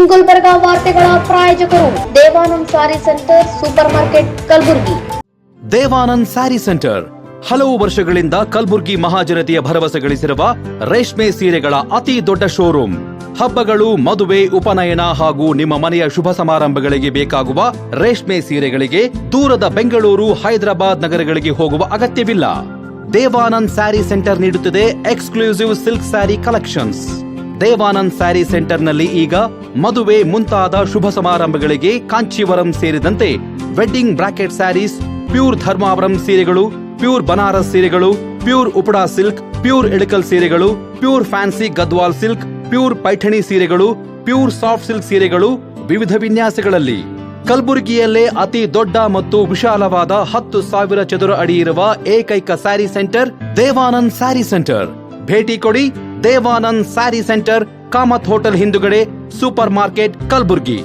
ಇನ್ ಗುಲ್ಬರ್ಗ ವಾರ್ತೆಗಳ ಪ್ರಾಯೋಜಕರು Devanand sari centre super market Kalaburagi. Devanand sari centre ಹಲವು ವರ್ಷಗಳಿಂದ ಕಲಬುರ್ಗಿ ಮಹಾಜನತೆಯ ಭರವಸೆ ಗಳಿಸಿರುವ ರೇಷ್ಮೆ ಸೀರೆಗಳ ಅತಿ ದೊಡ್ಡ ಶೋರೂಮ್. ಹಬ್ಬಗಳು, ಮದುವೆ, ಉಪನಯನ ಹಾಗೂ ನಿಮ್ಮ ಮನೆಯ ಶುಭ ಸಮಾರಂಭಗಳಿಗೆ ಬೇಕಾಗುವ ರೇಷ್ಮೆ ಸೀರೆಗಳಿಗೆ ದೂರದ ಬೆಂಗಳೂರು, ಹೈದರಾಬಾದ್ ನಗರಗಳಿಗೆ ಹೋಗುವ ಅಗತ್ಯವಿಲ್ಲ. ದೇವಾನಂದ್ ಸ್ಯಾರಿ ಸೆಂಟರ್ ನೀಡುತ್ತಿದೆ exclusive silk sari collections. Devanand sari ಸೆಂಟರ್ನಲ್ಲಿ ಈಗ ಮದುವೆ ಮುಂತಾದ ಶುಭ ಸಮಾರಂಭಗಳಿಗೆ ಕಾಂಚೀವರಂ ಸೇರಿದಂತೆ wedding brocade saris, pure Dharmavaram ಸೀರೆಗಳು, ಪ್ಯೂರ್ ಬನಾರಸ್ ಸೀರೆಗಳು, pure Uppada silk, pure Ilkal ಸೀರೆಗಳು, pure fancy Gadwal silk, pure Paithani ಸೀರೆಗಳು, ಪ್ಯೂರ್ ಸಾಫ್ಟ್ ಸಿಲ್ಕ್ ಸೀರೆಗಳು ವಿವಿಧ ವಿನ್ಯಾಸಗಳಲ್ಲಿ. ಕಲಬುರಗಿಯಲ್ಲೇ ಅತಿ ದೊಡ್ಡ ಮತ್ತು ವಿಶಾಲವಾದ 10,000 ಚದುರ ಅಡಿ ಇರುವ ಏಕೈಕ sari centre Devanand sari centre. ಭೇಟಿ ಕೊಡಿ. Devanand sari centre, Kamath hotel ಹಿಂದುಗಡೆ, ಸೂಪರ್ ಮಾರ್ಕೆಟ್, ಕಲಬುರ್ಗಿ.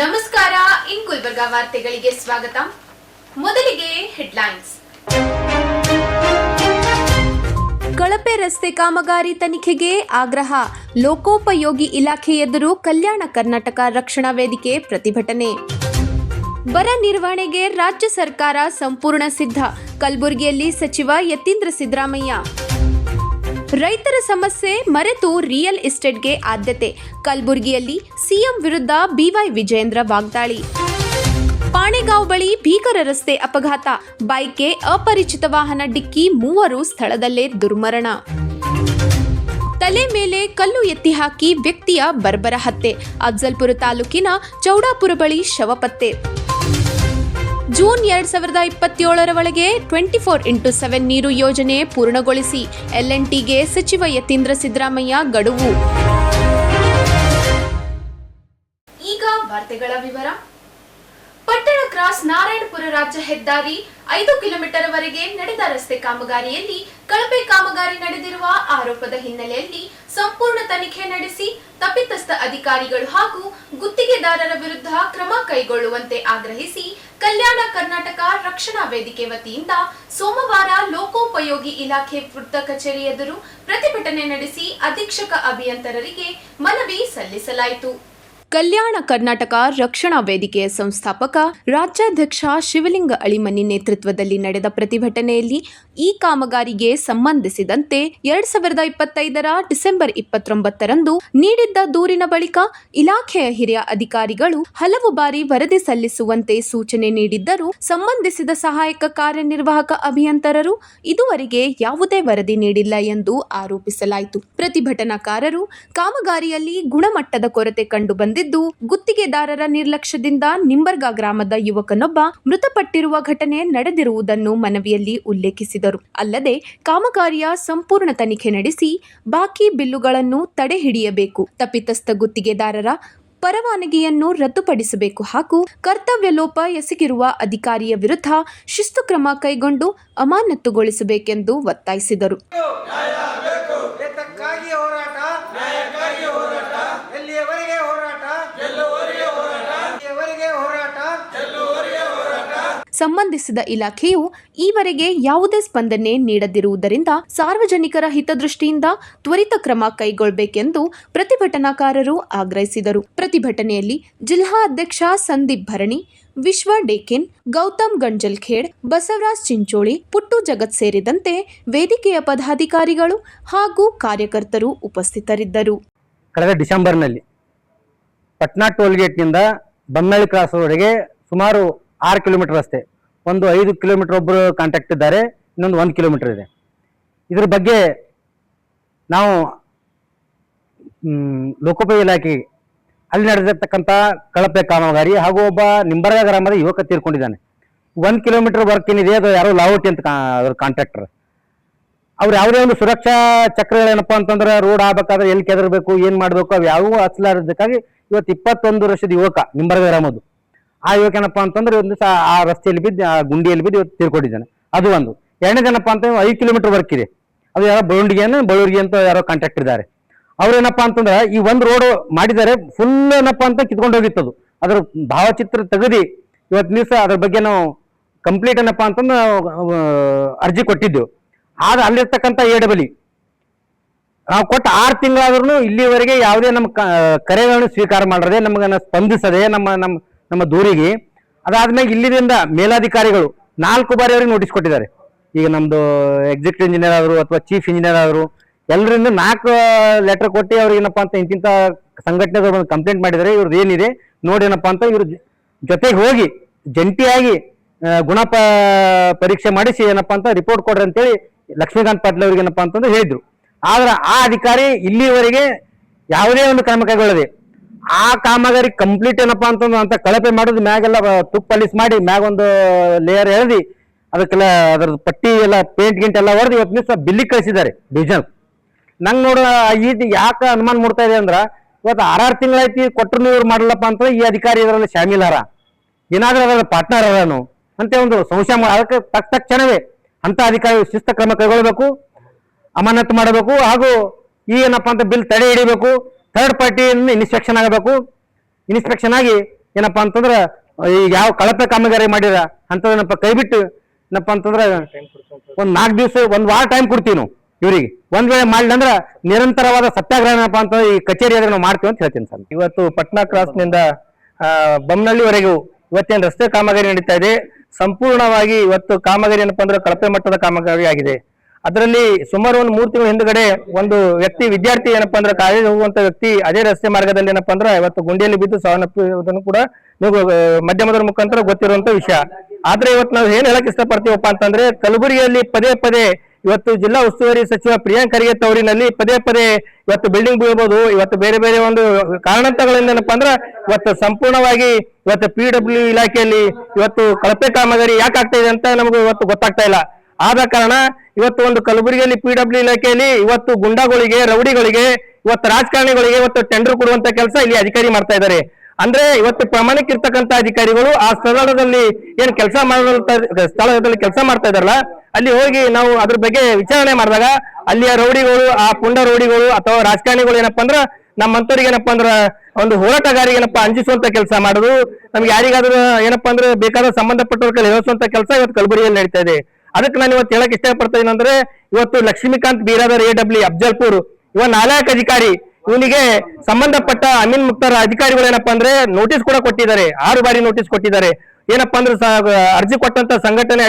ನಮಸ್ಕಾರ, ಇನ್ ಗುಲ್ಬರ್ಗ ವಾರ್ತೆಗಳಿಗೆ ಸ್ವಾಗತ. ಮೊದಲಿಗೆ ಹೆಡ್ಲೈನ್ಸ್. ಕಳಪೆ ರಸ್ತೆ ಕಾಮಗಾರಿ ತನಿಖೆಗೆ ಆಗ್ರಹ. ಲೋಕೋಪಯೋಗಿ ಇಲಾಖೆ ಎದುರು ಕಲ್ಯಾಣ ಕರ್ನಾಟಕ ರಕ್ಷಣಾ ವೇದಿಕೆ ಪ್ರತಿಭಟನೆ. ಬರ ನಿರ್ವಹಣೆಗೆ ರಾಜ್ಯ ಸರ್ಕಾರ ಸಂಪೂರ್ಣ ಸಿದ್ಧ. ಕಲಬುರಗಿಯಲ್ಲಿ ಸಚಿವ ಯತೀಂದ್ರ ಸಿದ್ದರಾಮಯ್ಯ. ರೈತರ ಸಮಸ್ಯೆ ಮರೆತು ರಿಯಲ್ ಎಸ್ಟೇಟ್ಗೆ ಆದ್ಯತೆ. ಕಲಬುರಗಿಯಲ್ಲಿ ಸಿಎಂ ವಿರುದ್ಧ ಬಿವೈ ವಿಜಯೇಂದ್ರ ವಾಗ್ದಾಳಿ. ಪಾಣೆಗಾಂವ್ ಬಳಿ ಭೀಕರ ರಸ್ತೆ ಅಪಘಾತ. ಬೈಕ್ಗೆ ಅಪರಿಚಿತ ವಾಹನ ಡಿಕ್ಕಿ, 3 ಸ್ಥಳದಲ್ಲೇ ದುರ್ಮರಣ. ತಲೆ ಮೇಲೆ ಕಲ್ಲು ಎತ್ತಿ ಹಾಕಿ ವ್ಯಕ್ತಿಯ ಬರ್ಬರ ಹತ್ಯೆ. ಅಫ್ಜಲ್ಪುರ ತಾಲೂಕಿನ ಚೌಡಾಪುರ ಬಳಿ ಶವ ಪತ್ತೆ. ಜೂನ್ 2027 ಒಳಗೆ 24x7 ನೀರು ಯೋಜನೆ ಪೂರ್ಣಗೊಳಿಸಿ. LNTಗೆ ಸಚಿವ ಯತೀಂದ್ರ ಸಿದ್ದರಾಮಯ್ಯ ಗಡುವು. ಈಗ ವಾರ್ತೆಗಳ ವಿವರ. ಪಟ್ಟಣ ಕ್ರಾಸ್ ನಾರಾಯಣಪುರ ರಾಜ್ಯ ಹೆದ್ದಾರಿ 5 ಕಿಲೋಮೀಟರ್ ವರೆಗೆ ನಡೆದ ರಸ್ತೆ ಕಾಮಗಾರಿಯಲ್ಲಿ ಕಳಪೆ ಕಾಮಗಾರಿ ನಡೆದಿರುವ ಆರೋಪದ ಹಿನ್ನೆಲೆಯಲ್ಲಿ ಸಂಪೂರ್ಣ ತನಿಖೆ ನಡೆಸಿ ತಪ್ಪಿತಸ್ಥ ಅಧಿಕಾರಿಗಳು ಹಾಗೂ ಗುತ್ತಿಗೆದಾರರ ವಿರುದ್ಧ ಕ್ರಮ ಕೈಗೊಳ್ಳುವಂತೆ ಆಗ್ರಹಿಸಿ ಕಲ್ಯಾಣ ಕರ್ನಾಟಕ ರಕ್ಷಣಾ ವೇದಿಕೆ ವತಿಯಿಂದ ಸೋಮವಾರ ಲೋಕೋಪಯೋಗಿ ಇಲಾಖೆ ವೃತ್ತ ಕಚೇರಿ ಎದುರು ಪ್ರತಿಭಟನೆ ನಡೆಸಿ ಅಧೀಕ್ಷಕ ಅಭಿಯಂತರರಿಗೆ ಮನವಿ ಸಲ್ಲಿಸಲಾಯಿತು. ಕಲ್ಯಾಣ ಕರ್ನಾಟಕ ರಕ್ಷಣಾ ವೇದಿಕೆಯ ಸಂಸ್ಥಾಪಕ ರಾಜ್ಯಾಧ್ಯಕ್ಷ ಶಿವಲಿಂಗ ಅಳಿಮನಿ ನೇತೃತ್ವದಲ್ಲಿ ನಡೆದ ಪ್ರತಿಭಟನೆಯಲ್ಲಿ ಈ ಕಾಮಗಾರಿಗೆ ಸಂಬಂಧಿಸಿದಂತೆ 2025 ಡಿಸೆಂಬರ್ 29ರಂದು ನೀಡಿದ್ದ ದೂರಿನ ಬಳಿಕ ಇಲಾಖೆಯ ಹಿರಿಯ ಅಧಿಕಾರಿಗಳು ಹಲವು ಬಾರಿ ವರದಿ ಸಲ್ಲಿಸುವಂತೆ ಸೂಚನೆ ನೀಡಿದ್ದರೂ ಸಂಬಂಧಿಸಿದ ಸಹಾಯಕ ಕಾರ್ಯನಿರ್ವಾಹಕ ಅಭಿಯಂತರರು ಇದುವರೆಗೆ ಯಾವುದೇ ವರದಿ ನೀಡಿಲ್ಲ ಎಂದು ಆರೋಪಿಸಲಾಯಿತು. ಪ್ರತಿಭಟನಾಕಾರರು ಕಾಮಗಾರಿಯಲ್ಲಿ ಗುಣಮಟ್ಟದ ಕೊರತೆ ಕಂಡುಬಂದಿದ್ದು, ಗುತ್ತಿಗೆದಾರರ ನಿರ್ಲಕ್ಷ್ಯದಿಂದ ನಿಂಬರ್ಗಾ ಗ್ರಾಮದ ಯುವಕನೊಬ್ಬ ಮೃತಪಟ್ಟಿರುವ ಘಟನೆ ನಡೆದಿರುವುದನ್ನು ಮನವಿಯಲ್ಲಿ ಉಲ್ಲೇಖಿಸಿದರು. ಅಲ್ಲದೆ ಕಾಮಗಾರಿಯ ಸಂಪೂರ್ಣ ತನಿಖೆ ನಡೆಸಿ ಬಾಕಿ ಬಿಲ್ಲುಗಳನ್ನು ತಡೆ ಹಿಡಿಯಬೇಕು, ತಪ್ಪಿತಸ್ಥ ಗುತ್ತಿಗೆದಾರರ ಪರವಾನಗಿಯನ್ನು ರದ್ದುಪಡಿಸಬೇಕು ಹಾಗೂ ಕರ್ತವ್ಯ ಲೋಪ ಎಸಗಿರುವ ಅಧಿಕಾರಿಯ ವಿರುದ್ಧ ಶಿಸ್ತು ಕ್ರಮ ಕೈಗೊಂಡು ಅಮಾನತುಗೊಳಿಸಬೇಕೆಂದು ಒತ್ತಾಯಿಸಿದರು. ಸಂಬಂಧಿಸಿದ ಇಲಾಖೆಯು ಈವರೆಗೆ ಯಾವುದೇ ಸ್ಪಂದನೆ ನೀಡದಿರುವುದರಿಂದ ಸಾರ್ವಜನಿಕರ ಹಿತದೃಷ್ಟಿಯಿಂದ ತ್ವರಿತ ಕ್ರಮ ಕೈಗೊಳ್ಳಬೇಕೆಂದು ಪ್ರತಿಭಟನಾಕಾರರು ಆಗ್ರಹಿಸಿದರು. ಪ್ರತಿಭಟನೆಯಲ್ಲಿ ಜಿಲ್ಲಾ ಅಧ್ಯಕ್ಷ ಸಂದೀಪ್ ಭರಣಿ, ವಿಶ್ವ ಡೇಕೆನ್, ಗೌತಮ್ ಗಂಜಲ್ಖೇಡ್, ಬಸವರಾಜ್ ಚಿಂಚೋಳಿ, ಪುಟ್ಟು ಜಗತ್ ಸೇರಿದಂತೆ ವೇದಿಕೆಯ ಪದಾಧಿಕಾರಿಗಳು ಹಾಗೂ ಕಾರ್ಯಕರ್ತರು ಉಪಸ್ಥಿತರಿದ್ದರು. ಕಳೆದ ಡಿಸೆಂಬರ್ನಲ್ಲಿ ಪಟ್ನಾ ಟೋಲ್ಗೇಟ್ನಿಂದ ಬಮ್ಮಳ್ಳಿ ಕ್ರಾಸ್ವರೆಗೆ ಸುಮಾರು 6 ಕಿಲೋಮೀಟರ್ ರಸ್ತೆ, ಒಂದು 5 ಕಿಲೋಮೀಟರ್ ಒಬ್ಬರು ಕಾಂಟ್ಯಾಕ್ಟ್ ಇದ್ದಾರೆ, ಇನ್ನೊಂದು 1 ಕಿಲೋಮೀಟರ್ ಇದೆ. ಇದ್ರ ಬಗ್ಗೆ ನಾವು ಲೋಕೋಪಯೋಗಿ ಇಲಾಖೆಗೆ ಅಲ್ಲಿ ನಡೆದಿರ್ತಕ್ಕಂಥ ಕಳಪೆ ಕಾಮಗಾರಿ ಹಾಗೂ ಒಬ್ಬ ನಿಂಬರ್ಗಾ ಗ್ರಾಮದ ಯುವಕ ತೀರ್ಕೊಂಡಿದ್ದಾನೆ. 1 ಕಿಲೋಮೀಟರ್ ವರ್ಕ್ ಏನಿದೆ ಅದು ಯಾರೋ ಲಾವಟಿ ಅಂತ ಅದ್ರ ಕಾಂಟ್ರಾಕ್ಟರ್. ಅವ್ರು ಯಾವುದೇ ಒಂದು ಸುರಕ್ಷಾ ಚಕ್ರಗಳೇನಪ್ಪ ಅಂತಂದ್ರೆ ರೋಡ್ ಆಗ್ಬೇಕಾದ್ರೆ ಎಲ್ಲಿ ಕೆದರ್ಬೇಕು, ಏನು ಮಾಡಬೇಕು, ಅವು ಯಾವುವು ಹಚ್ಚಲಾರದಕ್ಕಾಗಿ ಇವತ್ತು 21 ವರ್ಷದ ಯುವಕ ನಿಂಬರ್ಗಾ ಗ್ರಾಮದ್ದು ಆ ಯುವಕ ಏನಪ್ಪಾ ಅಂತಂದ್ರೆ ಒಂದು ಆ ರಸ್ತೆಯಲ್ಲಿ ಬಿದ್ದು, ಆ ಗುಂಡಿಯಲ್ಲಿ ಬಿದ್ದು ಇವತ್ತು ತೀರ್ಕೊಂಡಿದ್ದಾನೆ. ಅದು ಒಂದು. ಎರಡನೇದೇನಪ್ಪ ಅಂತ 5 ಕಿಲೋಮೀಟರ್ ವರ್ಕ್ ಇದೆ, ಅದು ಯಾರೋ ಬಳುವರಿಗೆ ಅಂತ ಯಾರೋ ಕಾಂಟ್ರಾಕ್ಟ್ ಇದ್ದಾರೆ. ಅವ್ರೇನಪ್ಪಾ ಅಂತಂದ್ರೆ ಈ ಒಂದು ರೋಡ್ ಮಾಡಿದ್ದಾರೆ, ಫುಲ್ ಏನಪ್ಪಾ ಅಂತ ಕಿತ್ಕೊಂಡು ಹೋಗಿತ್ತದು. ಅದ್ರ ಭಾವಚಿತ್ರ ತೆಗೆದಿ ಇವತ್ತು ದಿವಸ ಅದ್ರ ಬಗ್ಗೆ ನಾವು ಕಂಪ್ಲೀಟ್ ಏನಪ್ಪಾ ಅಂತಂದ್ರೆ ಅರ್ಜಿ ಕೊಟ್ಟಿದ್ದೆವು. ಆದ್ರೆ ಅಲ್ಲಿರ್ತಕ್ಕಂಥ AWE ನಾವು ಕೊಟ್ಟು 6 ತಿಂಗಳಾದ್ರೂ ಇಲ್ಲಿವರೆಗೆ ಯಾವುದೇ ನಮ್ಮ ಕರೆಗಳನ್ನು ಸ್ವೀಕಾರ ಮಾಡದೆ, ನಮಗನ್ನ ಸ್ಪಂದಿಸದೆ ನಮ್ಮ ದೂರಿಗೆ. ಅದಾದ್ಮೇಲೆ ಇಲ್ಲಿಂದ ಮೇಲಾಧಿಕಾರಿಗಳು 4 ಬಾರಿ ಅವರಿಗೆ ನೋಟಿಸ್ ಕೊಟ್ಟಿದ್ದಾರೆ. ಈಗ ನಮ್ದು ಎಕ್ಸಿಕ್ಯೂಟಿವ್ ಇಂಜಿನಿಯರ್ ಆದ್ರು ಅಥವಾ ಚೀಫ್ ಇಂಜಿನಿಯರ್ ಆದ್ರು ಎಲ್ಲರಿಂದ 4 ಲೆಟರ್ ಕೊಟ್ಟು ಅವ್ರಿಗೆ ಏನಪ್ಪಾ ಅಂತ ಇಂತಿಂತ ಸಂಘಟನೆಗಳು ಬಂದು ಕಂಪ್ಲೇಂಟ್ ಮಾಡಿದರೆ ಇವ್ರದ್ದು ಏನಿದೆ ನೋಡಿ ಏನಪ್ಪಾ ಅಂತ ಇವ್ರ ಜೊತೆಗೆ ಹೋಗಿ ಜಂಟಿಯಾಗಿ ಪರೀಕ್ಷೆ ಮಾಡಿಸಿ ಏನಪ್ಪಾ ಅಂತ ರಿಪೋರ್ಟ್ ಕೊಡ್ರಿ ಅಂತೇಳಿ ಲಕ್ಷ್ಮೀಕಾಂತ್ ಪಾಟೀಲ್ ಅವ್ರಿಗೆ ಏನಪ್ಪಾ ಅಂತಂದ್ರೆ ಹೇಳಿದ್ರು. ಆದ್ರೆ ಆ ಅಧಿಕಾರಿ ಇಲ್ಲಿವರೆಗೆ ಯಾವುದೇ ಒಂದು ಕ್ರಮ ಕೈಗೊಳ್ಳದೆ ಆ ಕಾಮಗಾರಿ ಕಂಪ್ಲೀಟ್ ಏನಪ್ಪಾ ಅಂತಂದ್ರೆ ಅಂತ ಕಳಪೆ ಮಾಡೋದು, ಮ್ಯಾಗೆಲ್ಲ ತುಪ್ಪಲಿಸ್ ಮಾಡಿ ಮ್ಯಾಗ ಒಂದು ಲೇಯರ್ ಎಳೆದಿ ಅದಕ್ಕೆಲ್ಲ ಅದ್ರ ಪಟ್ಟಿ ಎಲ್ಲ ಪೇಂಟ್ ಗಿಂಟ್ ಎಲ್ಲ ಹೊಡೆದು ಇವತ್ತು ದಿವಸ ಬಿಲ್ಲಿಗೆ ಕಳಿಸಿದ್ದಾರೆ ಡಿವಿಷನ್. ನಂಗೆ ನೋಡ ಇದು ಯಾಕೆ ಅನುಮಾನ ಮೂಡ್ತಾ ಇದೆ ಅಂದ್ರೆ ಇವತ್ತು 6 ತಿಂಗಳಾಯ್ತು ಕೊಟ್ಟರು ಇವ್ರು ಮಾಡಲಪ್ಪ ಅಂತ ಈ ಅಧಿಕಾರಿ ಇದರಲ್ಲಿ ಶಾಮೀಲಾರ, ಏನಾದ್ರೂ ಅದರ ಪಾರ್ಟ್ನರ್ ಅದನು ಅಂತ ಒಂದು ಸಂಶಯ. ಅದಕ್ಕೆ ತಕ್ಷಣವೇ ಅಂತ ಅಧಿಕಾರಿ ಶಿಸ್ತ ಕ್ರಮ ಕೈಗೊಳ್ಳಬೇಕು, ಅಮಾನತು ಮಾಡಬೇಕು, ಹಾಗೂ ಈ ಏನಪ್ಪಾ ಅಂತ ಬಿಲ್ ತಡೆ ಹಿಡಿಬೇಕು. ಥರ್ಡ್ ಪಾರ್ಟಿಯಿಂದ ಇನ್ಸ್ಪೆಕ್ಷನ್ ಆಗಬೇಕು. ಇನ್ಸ್ಪೆಕ್ಷನ್ ಆಗಿ ಏನಪ್ಪಾ ಅಂತಂದ್ರೆ ಈಗ ಯಾವ ಕಳಪೆ ಕಾಮಗಾರಿ ಮಾಡಿರ ಅಂತದನ್ನಪ್ಪ ಕೈ ಬಿಟ್ಟು ಏನಪ್ಪಾ ಅಂತಂದ್ರೆ ಒಂದ್ 4 ದಿವಸ 1 ವಾರ ಟೈಮ್ ಕೊಡ್ತೀವಿ ನಾವು ಇವರಿಗೆ. ಒಂದ್ ವೇಳೆ ಮಾಡಿಲ್ಲ ಅಂದ್ರೆ ನಿರಂತರವಾದ ಸತ್ಯಾಗ್ರಹ ಏನಪ್ಪಾ ಅಂತ ಈ ಕಚೇರಿಯಾದ್ರೆ ನಾವು ಮಾಡ್ತೀವಿ ಅಂತ ಹೇಳ್ತೀನಿ ಸರ್. ಇವತ್ತು ಪಟ್ನಾ ಕ್ರಾಸ್ ನಿಂದ ಬೊಮ್ಮನಹಳ್ಳಿವರೆಗೂ ಇವತ್ತೇನು ರಸ್ತೆ ಕಾಮಗಾರಿ ನಡೀತಾ ಇದೆ. ಸಂಪೂರ್ಣವಾಗಿ ಇವತ್ತು ಕಾಮಗಾರಿ ಏನಪ್ಪಾ ಅಂದ್ರೆ ಕಳಪೆ ಮಟ್ಟದ ಕಾಮಗಾರಿ ಆಗಿದೆ. ಅದರಲ್ಲಿ ಸುಮಾರು ಒಂದು 3 ತಿಂಗಳ ಹಿಂದುಗಡೆ ಒಂದು ವ್ಯಕ್ತಿ ವಿದ್ಯಾರ್ಥಿ ಏನಪ್ಪಾ ಅಂದ್ರೆ ಕಾಲೇಜ್ ಹೋಗುವಂತ ವ್ಯಕ್ತಿ ಅದೇ ರಸ್ತೆ ಮಾರ್ಗದಲ್ಲಿ ಏನಪ್ಪಾ ಅಂದ್ರೆ ಇವತ್ತು ಗುಂಡಿಯಲ್ಲಿ ಬಿದ್ದು ಸಾವನ್ನಪ್ಪಿರುವುದನ್ನು ಕೂಡ ನೀವು ಮಾಧ್ಯಮದ ಮುಖಾಂತರ ಗೊತ್ತಿರುವಂತ ವಿಷಯ. ಆದ್ರೆ ಇವತ್ತು ನಾವು ಏನ್ ಹೇಳಕ್ ಇಷ್ಟಪಡ್ತೀವಪ್ಪ ಅಂತಂದ್ರೆ ಕಲಬುರಗಿಯಲ್ಲಿ ಪದೇ ಇವತ್ತು ಜಿಲ್ಲಾ ಉಸ್ತುವಾರಿ ಸಚಿವ ಪ್ರಿಯಾಂಕ್ ಖರ್ಗೆ ತವರಿನಲ್ಲಿ ಪದೇ ಇವತ್ತು ಬಿಲ್ಡಿಂಗ್ ಬೀಳ್ಬೋದು. ಇವತ್ತು ಬೇರೆ ಒಂದು ಕಾರಣಾಂತರಗಳಿಂದ ಏನಪ್ಪಾ ಅಂದ್ರೆ ಇವತ್ತು ಸಂಪೂರ್ಣವಾಗಿ ಇವತ್ತು PW ಇಲಾಖೆಯಲ್ಲಿ ಇವತ್ತು ಕಳಪೆ ಕಾಮಗಾರಿ ಯಾಕೆ ಆಗ್ತಾ ಇದೆ ಅಂತ ನಮಗೂ ಇವತ್ತು ಗೊತ್ತಾಗ್ತಾ ಇಲ್ಲ. ಆದ ಕಾರಣ ಇವತ್ತು ಒಂದು ಕಲಬುರಗಿಯಲ್ಲಿ PW ಇಲಾಖೆಯಲ್ಲಿ ಇವತ್ತು ಗುಂಡಾಗಳಿಗೆ, ರೌಡಿಗಳಿಗೆ, ಇವತ್ತು ರಾಜಕಾರಣಿಗಳಿಗೆ ಇವತ್ತು ಟೆಂಡರ್ ಕೊಡುವಂತ ಕೆಲಸ ಇಲ್ಲಿ ಅಧಿಕಾರಿ ಮಾಡ್ತಾ ಇದ್ದಾರೆ. ಅಂದ್ರೆ ಇವತ್ತು ಪ್ರಾಮಾಣಿಕ ಇರ್ತಕ್ಕಂಥ ಅಧಿಕಾರಿಗಳು ಆ ಸ್ಥಳದಲ್ಲಿ ಏನ್ ಸ್ಥಳದಲ್ಲಿ ಕೆಲಸ ಮಾಡ್ತಾ ಇದಾರಲ್ಲ, ಅಲ್ಲಿ ಹೋಗಿ ನಾವು ಅದ್ರ ಬಗ್ಗೆ ವಿಚಾರಣೆ ಮಾಡಿದಾಗ ಅಲ್ಲಿಯ ರೌಡಿಗಳು, ಆ ಪುಂಡ ರೌಡಿಗಳು ಅಥವಾ ರಾಜಕಾರಣಿಗಳು ಏನಪ್ಪಾ ಅಂದ್ರ ನಮ್ಮಂತವ್ರಿಗೆ ಏನಪ್ಪಾ ಅಂದ್ರ ಒಂದು ಹೋರಾಟಗಾರಿಗೆ ಏನಪ್ಪಾ ಅಂಜಿಸುವಂತ ಕೆಲಸ ಮಾಡುದು, ನಮ್ಗೆ ಯಾರಿಗಾದ್ರೂ ಏನಪ್ಪಾ ಅಂದ್ರೆ ಬೇಕಾದ ಸಂಬಂಧಪಟ್ಟವ್ರ ಹೇಳಿಸುವಂತ ಕೆಲಸ ಇವತ್ತು ಕಲಬುರಗಿಯಲ್ಲಿ ನಡೀತಾ ಇದೆ. ಅದಕ್ಕೆ ನಾನು ಇವತ್ತು ಹೇಳಕ್ ಇಷ್ಟಪಡ್ತಾ ಇದ್ದೀನಿ ಅಂದ್ರೆ ಇವತ್ತು ಲಕ್ಷ್ಮೀಕಾಂತ್ ಬೀರಾದರ್ AWE ಅಫ್ಜಲ್ಪುರ್ ಇವ ನಾಲಾಯಕ್ ಅಧಿಕಾರಿ, ಇವನಿಗೆ ಸಂಬಂಧಪಟ್ಟ ಅಮೀನ್ ಮುಕ್ತಾರ್ ಅಧಿಕಾರಿಗಳು ಏನಪ್ಪಾ ಅಂದ್ರೆ ನೋಟಿಸ್ ಕೂಡ ಕೊಟ್ಟಿದ್ದಾರೆ. 6 ಬಾರಿ ನೋಟಿಸ್ ಕೊಟ್ಟಿದ್ದಾರೆ. ಏನಪ್ಪಾ ಅಂದ್ರೆ ಅರ್ಜಿ ಕೊಟ್ಟಂತ ಸಂಘಟನೆ